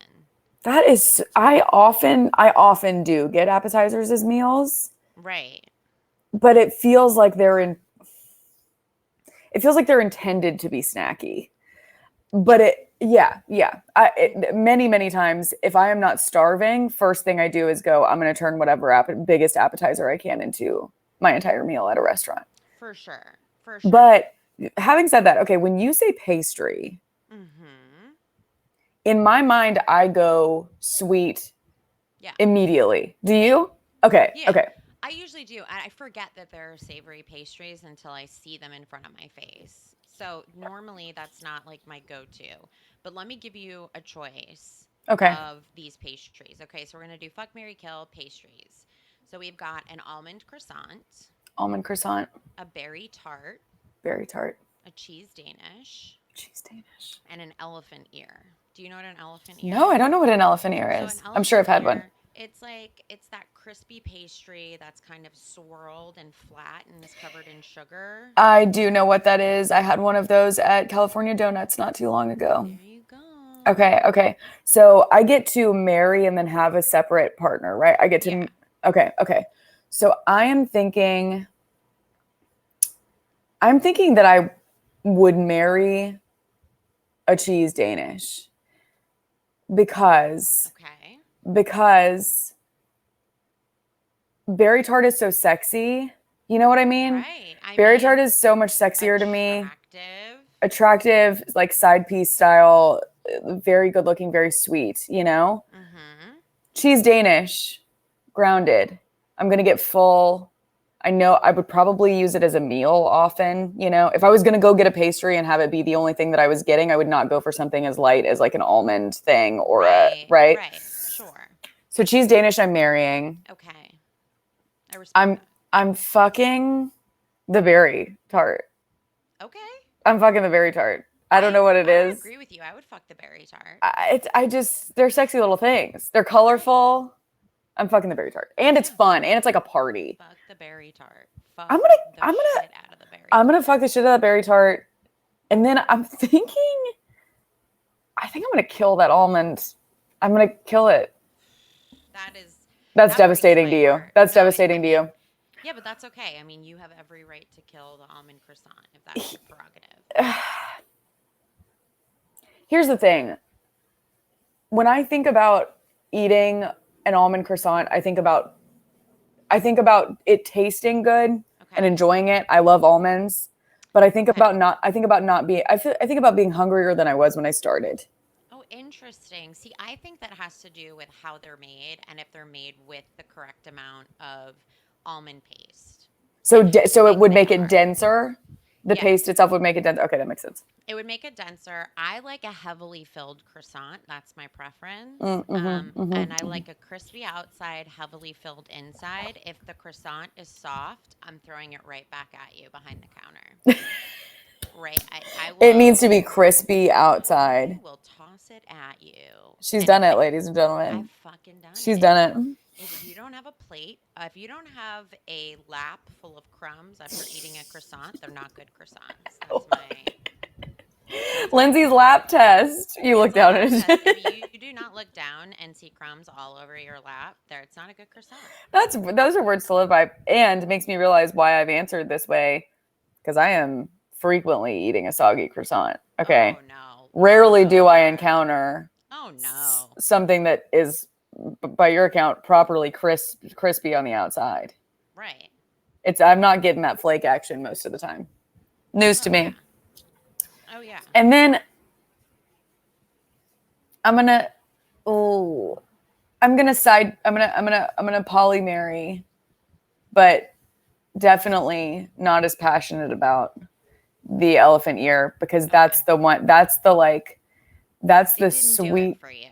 That is, I often do get appetizers as meals, Right. but it feels like it feels like they're intended to be snacky. But many times, if I am not starving, first thing I do is go, I'm going to turn whatever biggest appetizer I can into my entire meal at a restaurant. For sure. But having said that, okay, when you say pastry, in my mind, I go sweet immediately. Do you? Okay. Yeah. Okay. I usually do. I forget that there are savory pastries until I see them in front of my face. So normally that's not like my go-to. But let me give you a choice of these pastries. Okay, so we're going to do fuck, marry, kill pastries. So we've got an almond croissant. Almond croissant. A berry tart. Berry tart. A cheese Danish. Cheese Danish. And an elephant ear. Do you know what an elephant ear is? No, I don't know what an elephant ear is. I'm sure I've had one. It's that crispy pastry that's kind of swirled and flat and is covered in sugar. I do know what that is. I had one of those at California Donuts not too long ago. There you go. Okay. So I get to marry and then have a separate partner, right? I get to, okay. So I'm thinking that I would marry a cheese Danish because berry tart is so sexy. You know what I mean? Right. Berry tart is so much sexier to me. Attractive, like side piece style, very good looking, very sweet, you know? Cheese Danish, grounded. I'm going to get full. I know I would probably use it as a meal often, you know? If I was going to go get a pastry and have it be the only thing that I was getting, I would not go for something as light as like an almond thing or right? Right, sure. So cheese Danish I'm marrying. Okay. I respect I'm fucking the berry tart. Okay. I'm fucking the berry tart. I don't know what it is. I agree with you. I would fuck the berry tart. They're sexy little things. They're colorful. I'm fucking the berry tart. And it's fun. And it's like a party. Fuck the berry tart. I'm gonna fuck the shit out of the berry tart. And then I'm thinking, I think I'm gonna kill that almond. I'm gonna kill it. That's devastating to you. That's devastating to you. Yeah, but that's okay. I mean, you have every right to kill the almond croissant if that's your prerogative. Here's the thing. When I think about eating an almond croissant, I think about it tasting good and enjoying it. I love almonds, but I think about being hungrier than I was when I started. Oh, interesting. See, I think that has to do with how they're made and if they're made with the correct amount of almond paste. So it would make it denser. The paste itself would make it denser. Okay, that makes sense. It would make it denser. I like a heavily filled croissant. That's my preference. And I like a crispy outside, heavily filled inside. If the croissant is soft, I'm throwing it right back at you behind the counter. Right. I will, it needs to be crispy outside. I will toss it at you. She's done it, ladies and gentlemen. I've fucking done it. She's done it. If you don't have a plate, if you don't have a lap full of crumbs after eating a croissant, they're not good croissants. That's Lindsay's lap test. You look down at it. If you do not look down and see crumbs all over your lap, it's not a good croissant. Those are words to live by, and it makes me realize why I've answered this way, because I am frequently eating a soggy croissant. Okay. Oh no. Rarely do I encounter something that is, by your account, properly crispy on the outside. Right. I'm not getting that flake action most of the time. News to me. Oh yeah. And then I'm gonna poly marry, but definitely not as passionate about the elephant ear, because that's the one. That's the sweet. For you.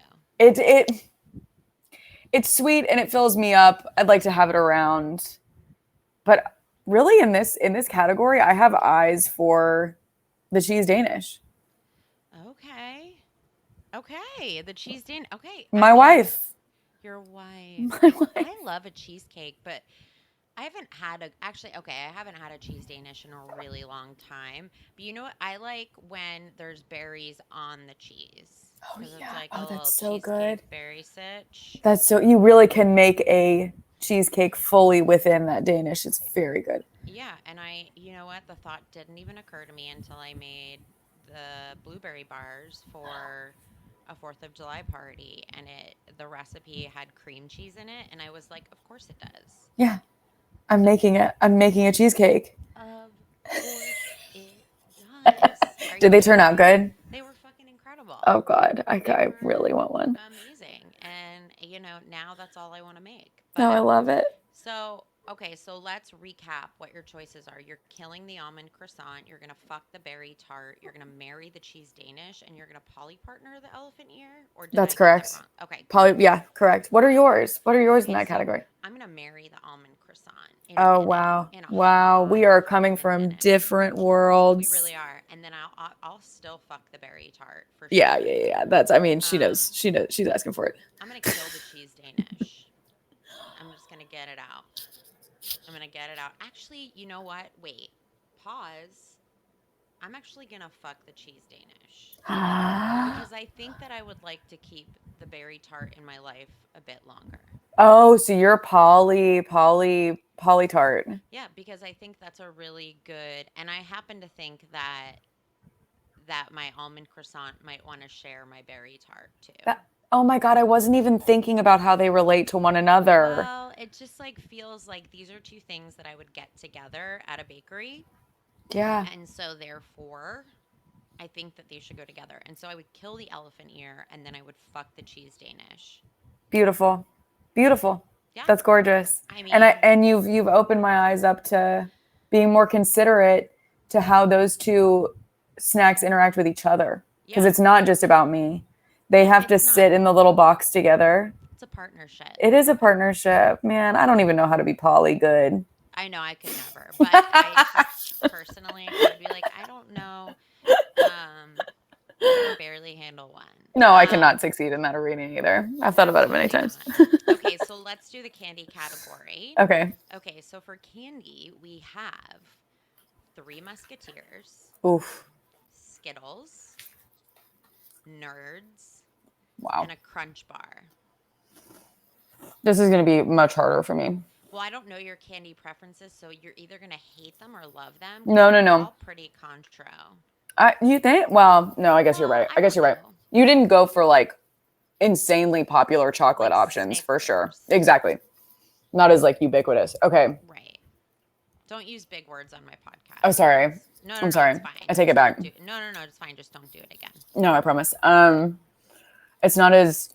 It's sweet and it fills me up. I'd like to have it around, but really in this category, I have eyes for the cheese Danish. Okay. The cheese Danish. Okay. My wife. Your wife. My wife. I love a cheesecake, but I haven't had a cheese Danish in a really long time. But you know what? I like when there's berries on the cheese. Oh yeah. It's like that's so good. Berry sitch. You really can make a cheesecake fully within that Danish. It's very good. Yeah, and you know what? The thought didn't even occur to me until I made the blueberry bars for a 4th of July party, and the recipe had cream cheese in it, and I was like, of course it does. Yeah. I'm making a cheesecake. Of course it does. Did they turn out good? They were fucking incredible. Oh God, I really want one. Amazing. And now that's all I want to make. No, I love it. So, okay, so let's recap what your choices are. You're killing the almond croissant. You're going to fuck the berry tart. You're going to marry the cheese Danish. And you're going to polypartner the elephant ear? Or That's correct. That okay. Yeah, correct. What are yours? What are yours in that category? I'm going to marry the almond croissant. Oh, wow. Wow. We are coming from different worlds. We really are. And then I'll still fuck the berry tart for sure. Yeah. That's, I mean, she does. She's asking for it. I'm going to kill the cheese Danish. I'm just going to get it out. Actually, you know what? Wait. Pause. I'm actually going to fuck the cheese Danish. Because I think that I would like to keep the berry tart in my life a bit longer. Oh, so you're poly tart. Yeah, because I think that's a really good, and I happen to think that my almond croissant might want to share my berry tart too. Oh my God, I wasn't even thinking about how they relate to one another. Well, it just feels like these are two things that I would get together at a bakery. Yeah. And so therefore, I think that they should go together. And so I would kill the elephant ear, and then I would fuck the cheese Danish. Beautiful. Yeah. That's gorgeous. I mean, and you've opened my eyes up to being more considerate to how those two snacks interact with each other. Because it's not just about me. They have to sit in the little box together. It's a partnership. It is a partnership. Man, I don't even know how to be poly good. I know I could never. But I personally would be like, I don't know. I can barely handle one. No, I cannot succeed in that arena either. I've thought about it many times. Okay, so let's do the candy category. Okay, so for candy, we have 3 Musketeers. Oof. Skittles. Nerds. Wow. And a Crunch Bar. This is going to be much harder for me. Well, I don't know your candy preferences, so you're either going to hate them or love them. No. All pretty contro. You think? Well, no, I guess you're right. You're right. You didn't go for insanely popular chocolate options for sure. Exactly. Not as ubiquitous. Okay. Right. Don't use big words on my podcast. Oh, sorry. No, I'm sorry. It's fine. I take it back. No, it's fine. Just don't do it again. No, I promise. It's not as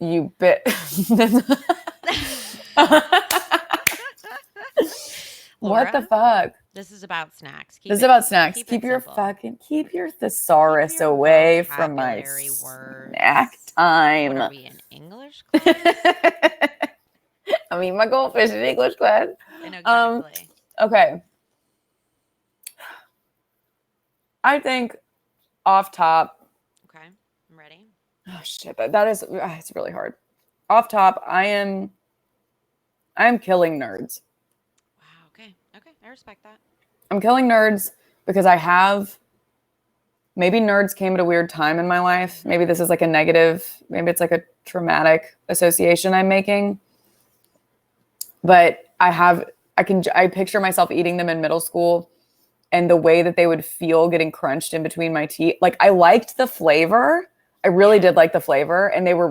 What the fuck? This is about snacks. Keep your thesaurus away from my snack time. What are we in English class? I mean, my goldfish in English class. Exactly. Okay. I think off top. Okay, I'm ready. Oh shit, that is it's really hard. Off top, I am killing nerds. Wow. Okay, I respect that. I'm killing nerds because maybe nerds came at a weird time in my life. Maybe this is a negative. Maybe it's a traumatic association I'm making. But I picture myself eating them in middle school. And the way that they would feel getting crunched in between my teeth. I liked the flavor. I really did like the flavor. And they were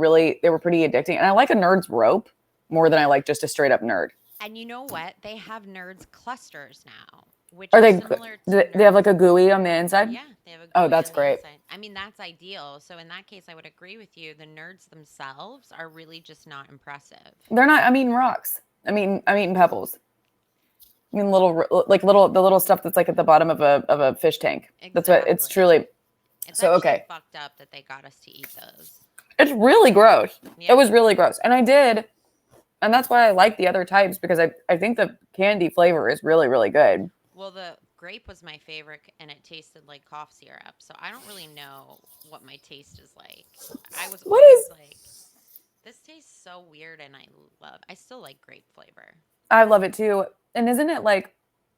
pretty addicting. And I like a Nerd's rope more than I like just a straight up nerd. And you know what? They have Nerds clusters now. Which are they? Similar to they have a GUI on the inside? Yeah. They have a GUI oh, that's great. I mean, that's ideal. So in that case, I would agree with you. The nerds themselves are really just not impressive. They're not. I'm eating rocks. I'm eating pebbles. I mean, the little stuff that's at the bottom of a fish tank. Exactly. That's what it's truly. It's okay. Fucked up that they got us to eat those. It's really gross. Yeah. It was really gross, and that's why I like the other types because I think the candy flavor is really really good. Well, the grape was my favorite, and it tasted like cough syrup. So I don't really know what my taste is like. This tastes so weird, and I still like grape flavor. I love it too. And isn't it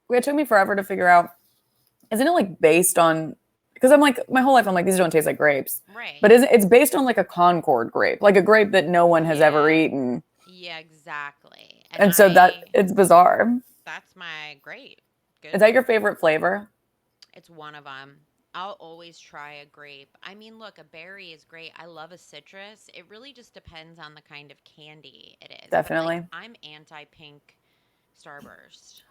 it took me forever to figure out, isn't it based on, because I'm my whole life, I'm these don't taste like grapes. Right. But it's based on a Concord grape, a grape that no one has ever eaten. Yeah, exactly. And so it's bizarre. That's my great. Good. Is that your favorite flavor? It's one of them. I'll always try a grape. I mean, look, a berry is great. I love a citrus. It really just depends on the kind of candy it is. Definitely. But, like, I'm anti-pink Starburst.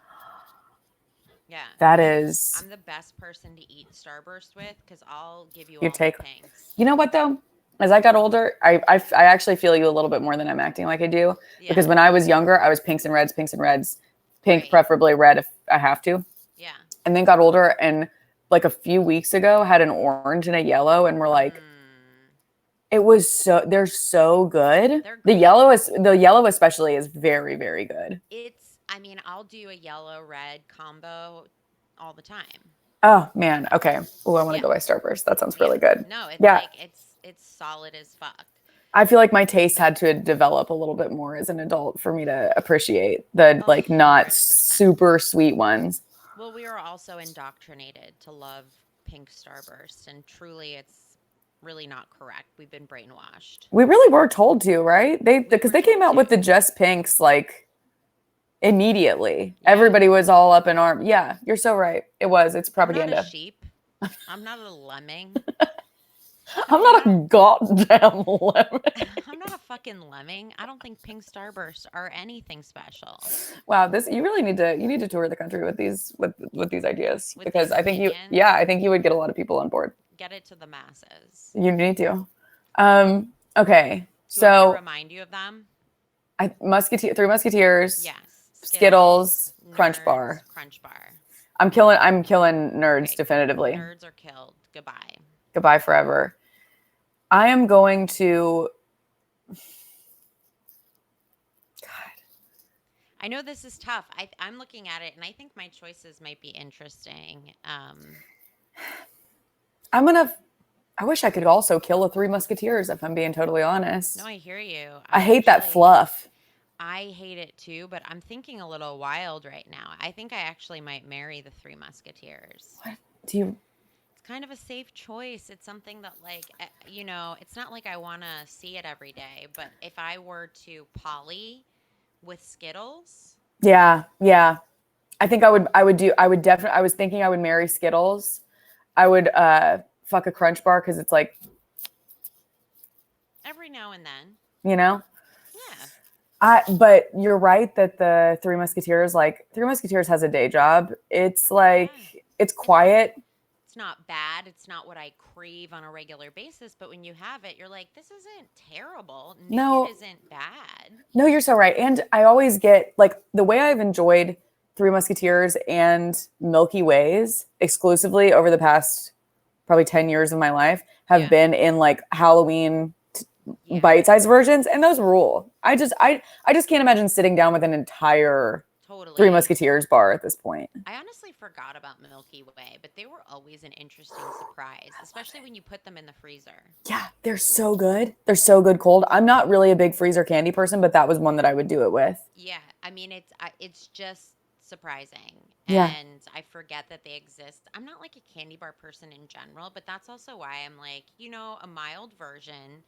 Yeah. That is. I'm the best person to eat Starburst with because I'll give you You all take. the pinks. You know what though? As I got older, I actually feel you a little bit more than I'm acting like I do. Yeah. Because when I was younger, I was pinks and reds, pink, Right. preferably red if I have to. Yeah. And then got older and like a few weeks ago had an orange and a yellow and we're like, it was they're so good. The yellow especially is very, very good. I mean, I'll do a yellow red combo all the time. Oh man. Okay. Oh, I want to go by Starburst. That sounds really good. No, it's like it's solid as fuck. I feel like my taste had to develop a little bit more as an adult for me to appreciate the like not 100%. super sweet ones. Well, we are also indoctrinated to love pink Starburst, and truly it's really not correct. We've been brainwashed. We really were told to, right? Because they came out with the Just Pinks like immediately. Yeah. Everybody was all up in arms. Yeah, you're so right. It's propaganda. I'm not a sheep. I'm not a lemming. I'm not a goddamn lemming. I'm not a fucking lemming. I don't think pink Starbursts are anything special. Wow, you really need to tour the country with these ideas because I think you would get a lot of people on board. Get it to the masses. You need to. Okay, so want me to remind you of them. Three Musketeers. Yes. Skittles, Nerds, Crunch Bar. I'm killing Nerds definitively. Nerds are killed. Goodbye forever. I am going to. God. I know this is tough. I'm looking at it, and I think my choices might be interesting. I wish I could also kill a Three Musketeers, if I'm being totally honest. No, I hear you. I hate that fluff. I hate it too, but I'm thinking a little wild right now. I think I actually might marry the Three Musketeers. What do you? It's kind of a safe choice. It's something that, like, it's not like I want to see it every day, but if I were to poly with Skittles. Yeah. I think I would definitely, I was thinking I would marry Skittles. I would fuck a Crunch Bar because it's like. Every now and then. You know? Yeah. But you're right that the Three Musketeers has a day job. It's like, it's quiet. It's not bad. It's not what I crave on a regular basis. But when you have it, you're like, this isn't terrible. No, it isn't bad. No, you're so right. And I always get like the way I've enjoyed Three Musketeers and Milky Ways exclusively over the past probably 10 years of my life have been in like Halloween bite-sized versions, and those rule. I just can't imagine sitting down with an entire Three Musketeers bar at this point. I honestly forgot about Milky Way, but they were always an interesting surprise, especially when you put them in the freezer. Yeah, they're so good. They're so good cold. I'm not really a big freezer candy person, but that was one that I would do it with. Yeah, I mean, it's just surprising. Yeah. And I forget that they exist. I'm not like a candy bar person in general, but that's also why I'm like, a mild version.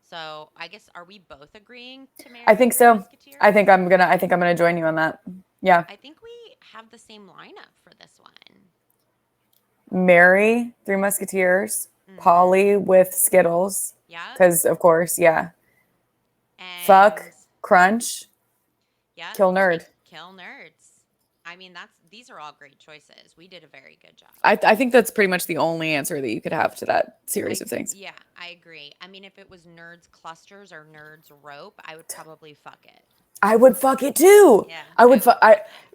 So I guess, are we both agreeing to marry? I think so. I think I'm gonna join you on that. Yeah. I think we have the same lineup for this one. Marry Three Musketeers, Polly with Skittles. Yeah. Because of course, yeah. And fuck Crunch. Yeah. Kill Nerd. Kill Nerds. I mean, these are all great choices. We did a very good job. I think that's pretty much the only answer that you could have to that series of things. Yeah, I agree. I mean, if it was Nerds Clusters or Nerds Rope, I would probably fuck it. I would fuck it too. Yeah.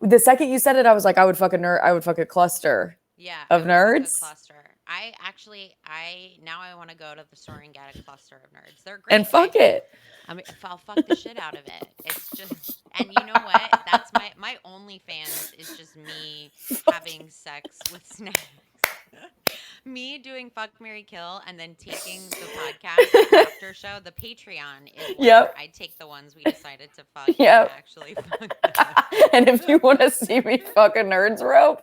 The second you said it, I was like, I would fuck a cluster. Yeah. Of Nerds. Cluster. Now I want to go to the store and get a cluster of Nerds. They're great. And fuck it. I mean, I'll fuck the shit out of it. It's just, and you know what? That's my OnlyFans is just me having sex with snacks. Me doing fuck, marry, kill, and then taking the podcast after show. The Patreon is where I take the ones we decided to fuck and actually fuck. And if you want to see me fuck a Nerds rope,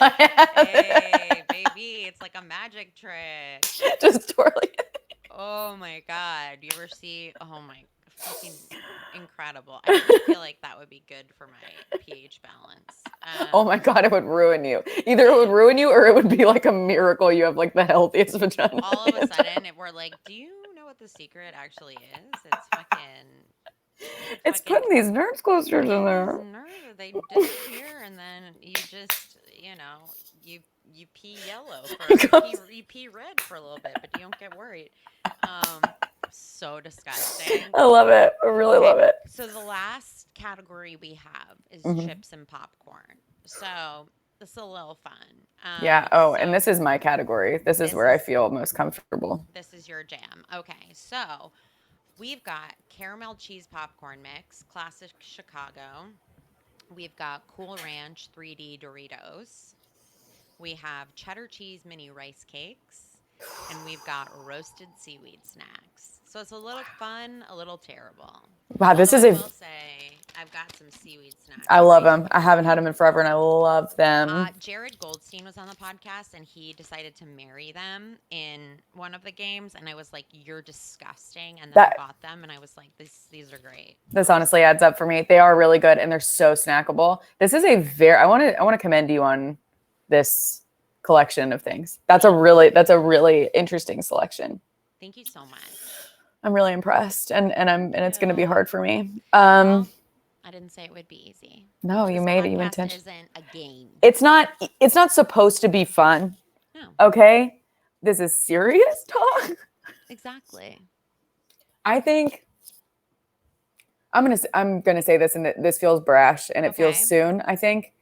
hey, baby, it's like a magic trick. Just twirling it. Oh my God. You ever see? Oh my, fucking incredible. I really feel like that would be good for my pH balance. Oh my God, it would ruin you. Either it would ruin you or it would be like a miracle you have like the healthiest vagina. All of a sudden, we're like, do you know what the secret actually is? It's fucking. It's putting these nerve clusters in there. These nerves, they disappear, and then you just, you pee yellow you pee red for a little bit, but you don't get worried. So disgusting. I love it. I really love it. So the last category we have is chips and popcorn. So this is a little fun. Yeah. Oh, and this is my category. This is where I feel most comfortable. This is your jam. Okay, so we've got caramel cheese popcorn mix, classic Chicago. We've got Cool Ranch 3D Doritos. We have cheddar cheese mini rice cakes. And we've got roasted seaweed snacks. So it's a little fun, a little terrible. Wow, this is I will say, I've got some seaweed snacks. I love them. I haven't had them in forever, and I love them. Jared Goldstein was on the podcast, and he decided to marry them in one of the games. And I was like, "You're disgusting." And then I bought them, and I was like, "These are great." This honestly adds up for me. They are really good, and they're so snackable. This is a very. I want to commend you on this collection of things. That's a really interesting selection. Thank you so much. I'm really impressed, and it's going to be hard for me. Well, I didn't say it would be easy. No, you made it. You intentionally. Isn't a game. It's not supposed to be fun. No. Okay, this is serious talk. Exactly. I think I'm gonna say this, and this feels brash, and it feels soon. I think,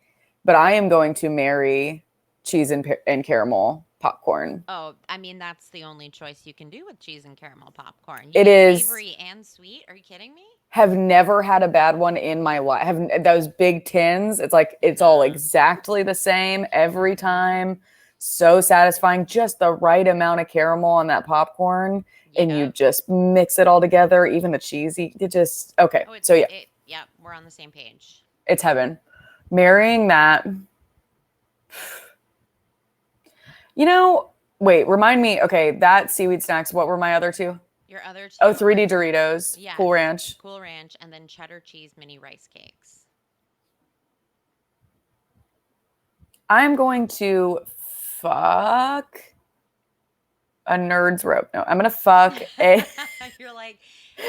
but I am going to marry cheese and caramel popcorn. Oh, I mean, that's the only choice you can do with cheese and caramel popcorn. It is savory and sweet. Are you kidding me? Have never had a bad one in my life. Have those big tins. It's like, it's all exactly the same every time. So satisfying. Just the right amount of caramel on that popcorn. Yeah. And you just mix it all together. Even the cheesy, it just, okay. Oh, so yeah, we're on the same page. It's heaven. Marrying that. Wait, remind me. Okay, that seaweed snacks. What were my other two? Your other two. Oh, 3D Doritos. Yeah. Cool Ranch. Cool Ranch, and then cheddar cheese mini rice cakes. I'm going to fuck a nerd's rope. No, I'm going to fuck a... You're like,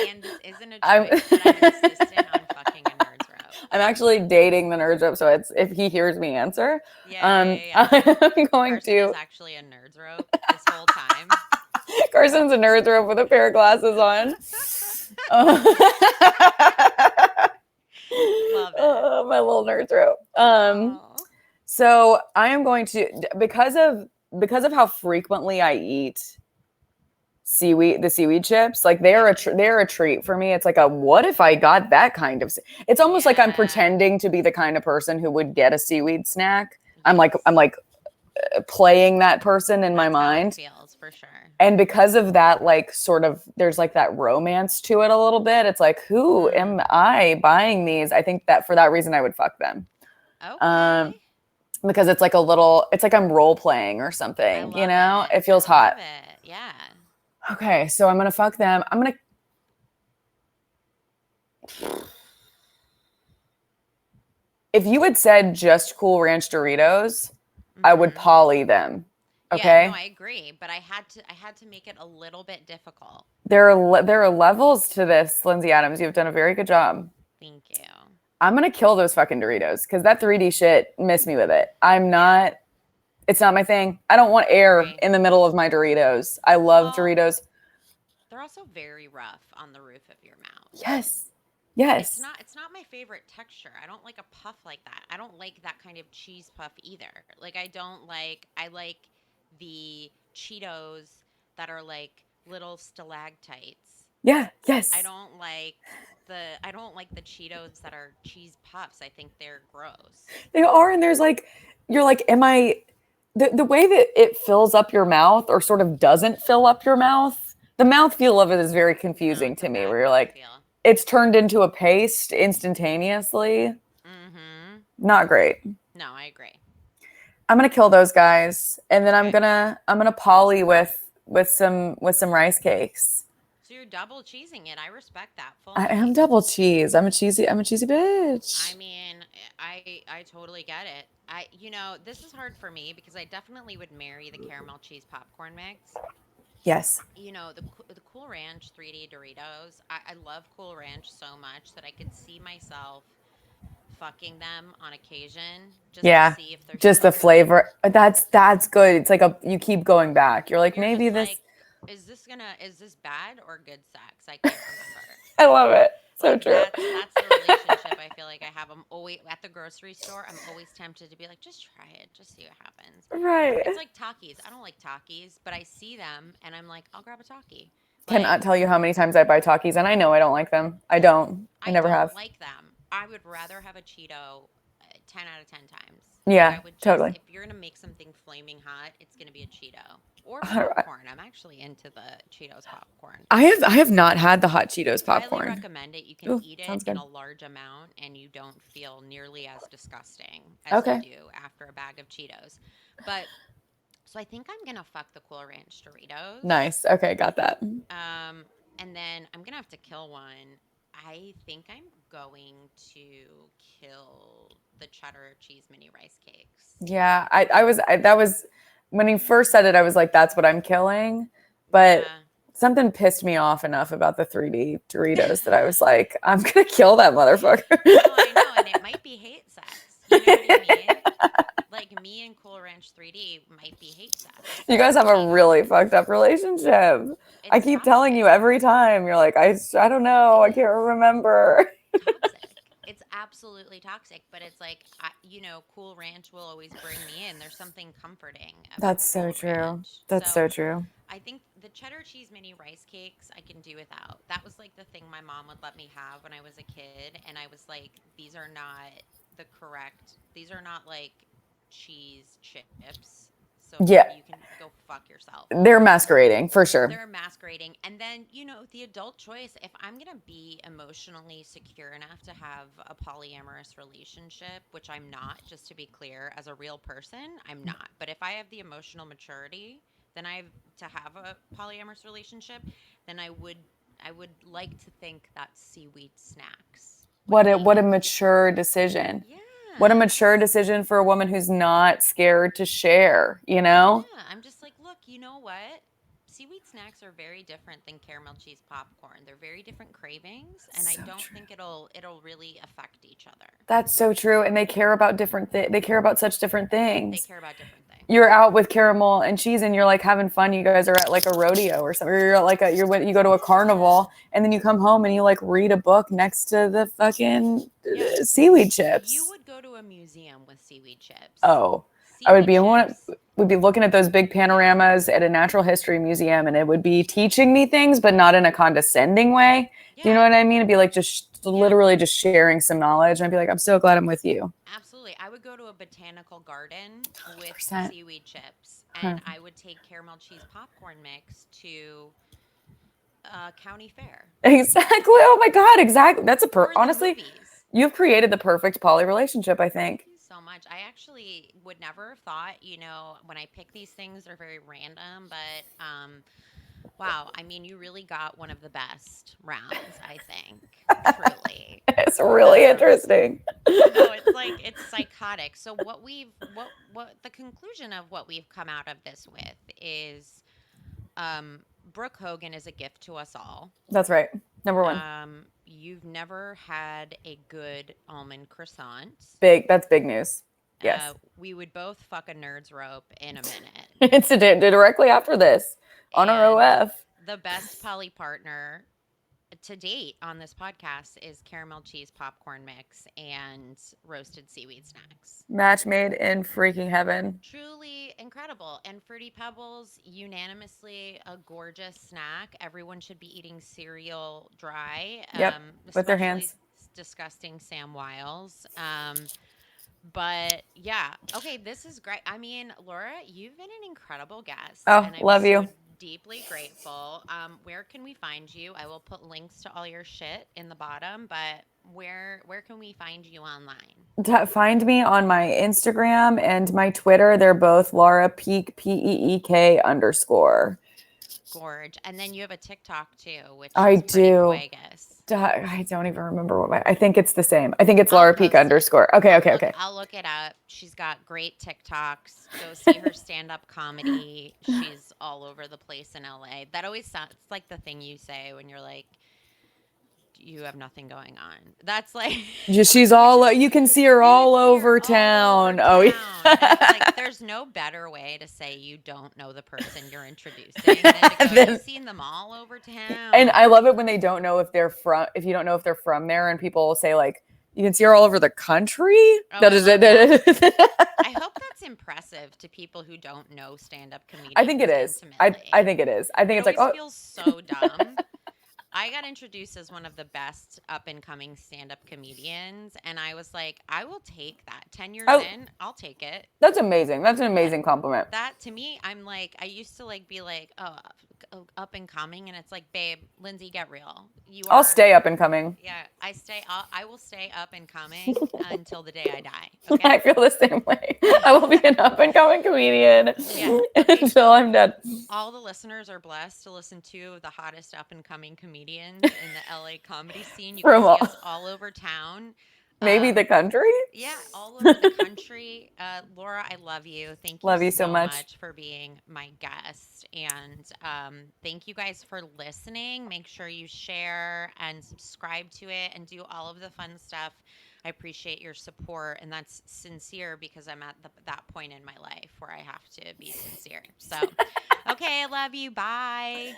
and this isn't a choice, but I'm insistent on fucking a nerd's rope. I'm actually dating the nerd's rope, so it's if he hears me answer. Yeah. I'm going Carson to... is actually a nerd's rope this whole time. Carson's a nerd's rope with a pair of glasses on. Love it. My little nerd's rope. So I am going to, because of how frequently I eat the seaweed chips, like they're a treat for me. It's like what if I got that kind of, it's almost like I'm pretending to be the kind of person who would get a seaweed snack. I'm like playing that person in my mind. How it feels, for sure. And because of that, like sort of, there's like that romance to it a little bit. It's like, who am I buying these? I think that for that reason, I would fuck them. Okay. Because it's like it's like I'm role playing or something, it feels hot. Yeah. Okay. So I'm going to fuck them. If you had said just Cool Ranch Doritos, I would poly them. Okay. Yeah, no, I agree, but I had to make it a little bit difficult. There are levels to this, Lindsay Adams. You've done a very good job. Thank you. I'm gonna kill those fucking Doritos because that 3D shit, miss me with it. It's not my thing. I don't want air in the middle of my Doritos. I love Doritos. They're also very rough on the roof of your mouth. Yes. Yes. It's not my favorite texture. I don't like a puff like that. I don't like that kind of cheese puff either. Like I like the Cheetos that are like little stalactites. Yeah, yes. I don't like the Cheetos that are cheese puffs. I think they're gross. They are, and there's like, you're like, am I the way that it fills up your mouth or sort of doesn't fill up your mouth? The mouthfeel of it is very confusing to me, where you're like, it's turned into a paste instantaneously. Mm-hmm. Not great. No, I agree. I'm gonna kill those guys, and then I'm gonna poly with some rice cakes. So you're double cheesing it. I respect that fully. I am double cheese. I'm a cheesy bitch. I mean, I totally get it. This is hard for me because I definitely would marry the caramel cheese popcorn mix. Yes. The Cool Ranch 3D Doritos. I love Cool Ranch so much that I could see myself fucking them on occasion just to see if there's just the flavor. That's good. It's like you keep going back. You're like, maybe this. Like, is this bad or good sex? I can't remember. I love it. So true. That's the relationship I feel like I have. I'm always at the grocery store. I'm always tempted to be like, just try it, just see what happens. Right. It's like Takis. I don't like Takis, but I see them and I'm like, I'll grab a Taki. Cannot tell you how many times I buy Takis, and I know I don't like them. I don't. I never have. Like them. I would rather have a Cheeto 10 out of 10 times. Yeah, totally. If you're gonna make something flaming hot, it's gonna be a Cheeto or popcorn. I'm actually into the Cheetos popcorn. I have not had the hot Cheetos popcorn. I highly recommend it. You can eat it in a large amount, and you don't feel nearly as disgusting as you do after a bag of Cheetos. But so I think I'm gonna fuck the Cool Ranch Doritos. Nice. Okay, got that. And then I'm gonna have to kill one. I think I'm going to kill the cheddar cheese mini rice cakes. Yeah, that was when he first said it, I was like, that's what I'm killing. But something pissed me off enough about the 3D Doritos that I was like, I'm going to kill that motherfucker. I know, and it might be hate sex. You know what I mean? Like me and Cool Ranch 3D might be hate sex. You guys have a really fucked up relationship. I keep telling you every time. You're like, I don't know. I can't remember. Toxic. It's absolutely toxic, but it's like, Cool Ranch will always bring me in. There's something comforting about That's so true. That's so true. I think the cheddar cheese mini rice cakes I can do without. That was like the thing my mom would let me have when I was a kid, and I was like, these are not like cheese chips. So you can go fuck yourself. They're masquerading, for sure. They're masquerading. And then, the adult choice, if I'm going to be emotionally secure enough to have a polyamorous relationship, which I'm not, just to be clear, as a real person, I'm not. But if I have the emotional maturity, then to have a polyamorous relationship, then I would like to think that seaweed snacks. What a mature decision. Yeah. What a mature decision for a woman who's not scared to share, Yeah, I'm just like, look, you know what? Seaweed snacks are very different than caramel cheese popcorn. They're very different cravings, and I don't think it'll really affect each other. That's so true, and they care about different things. They care about such different things. They care about different things. You're out with caramel and cheese, and you're like having fun. You guys are at like a rodeo or something. Or you're at like you go to a carnival, and then you come home and you like read a book next to the fucking seaweed chips. You would go to a museum with seaweed chips. Oh, I would be looking at those big panoramas at a natural history museum, and it would be teaching me things, but not in a condescending way. Yeah. Do you know what I mean? It'd be like literally just sharing some knowledge. And I'd be like, I'm so glad I'm with you. Absolutely. I would go to a botanical garden 100%. With seaweed chips, and I would take caramel cheese popcorn mix to county fair. Exactly. Oh my God. Exactly. That's honestly, you've created the perfect poly relationship, I think. Thank you so much. I actually would never have thought, when I pick these things, they're very random, but wow, I mean, you really got one of the best rounds, I think. Truly. It's really interesting. No, it's psychotic. So what the conclusion of what we've come out of this with is Brooke Hogan is a gift to us all. That's right. Number one. You've never had a good almond croissant. That's big news. Yes. We would both fuck a nerd's rope in a minute. It's directly after this on our OF. The best poly partner to date on this podcast is caramel cheese popcorn mix and roasted seaweed snacks. Match made in freaking heaven. Truly incredible. And Fruity Pebbles, unanimously a gorgeous snack. Everyone should be eating cereal dry. Yep, with their hands. Disgusting Sam Wiles. But yeah, okay, this is great. I mean, Laura, you've been an incredible guest. Oh, love you. Deeply grateful. Where can we find you? I will put links to all your shit in the bottom, but where can we find you online? Find me on my Instagram and my Twitter. They're both Laura Peek, PEEK _. gorge. And then you have a TikTok too, which I is pretty do. fuegus. I don't even remember I think it's the same. I think it's I'll Laura Peak post it. underscore. Okay. I'll look it up. She's got great TikToks. Go see her stand-up comedy. She's all over the place in LA. That always sounds it's like the thing you say when you're like, you have nothing going on. That's like She's all you can see her all over town. Oh yeah. And it's like there's no better way to say you don't know the person you're introducing than to go, you've seen them all over town. And I love it when they don't know if they're from if you don't know if they're from there and people will say like you can see her all over the country. I hope that's impressive to people who don't know stand-up comedians. I think it is. I think it is. I think it's like it feels so dumb. I got introduced as one of the best up-and-coming stand-up comedians, and I was like, I will take that. 10 years in, I'll take it. That's amazing. That's an amazing compliment. That, to me, I'm like, I used to like be like, oh, up-and-coming, and it's like, babe, Lindsay, get real. I'll stay up-and-coming. Yeah, I will stay up-and-coming until the day I die. Okay? I feel the same way. I will be an up-and-coming comedian until I'm dead. All the listeners are blessed to listen to the hottest up-and-coming comedians in the LA comedy scene. You can see us all over town. Maybe the country? Yeah, all over the country. Laura, I love you. Thank you so much for being my guest. And thank you guys for listening. Make sure you share and subscribe to it and do all of the fun stuff. I appreciate your support. And that's sincere because I'm at that point in my life where I have to be sincere. So, okay, I love you. Bye.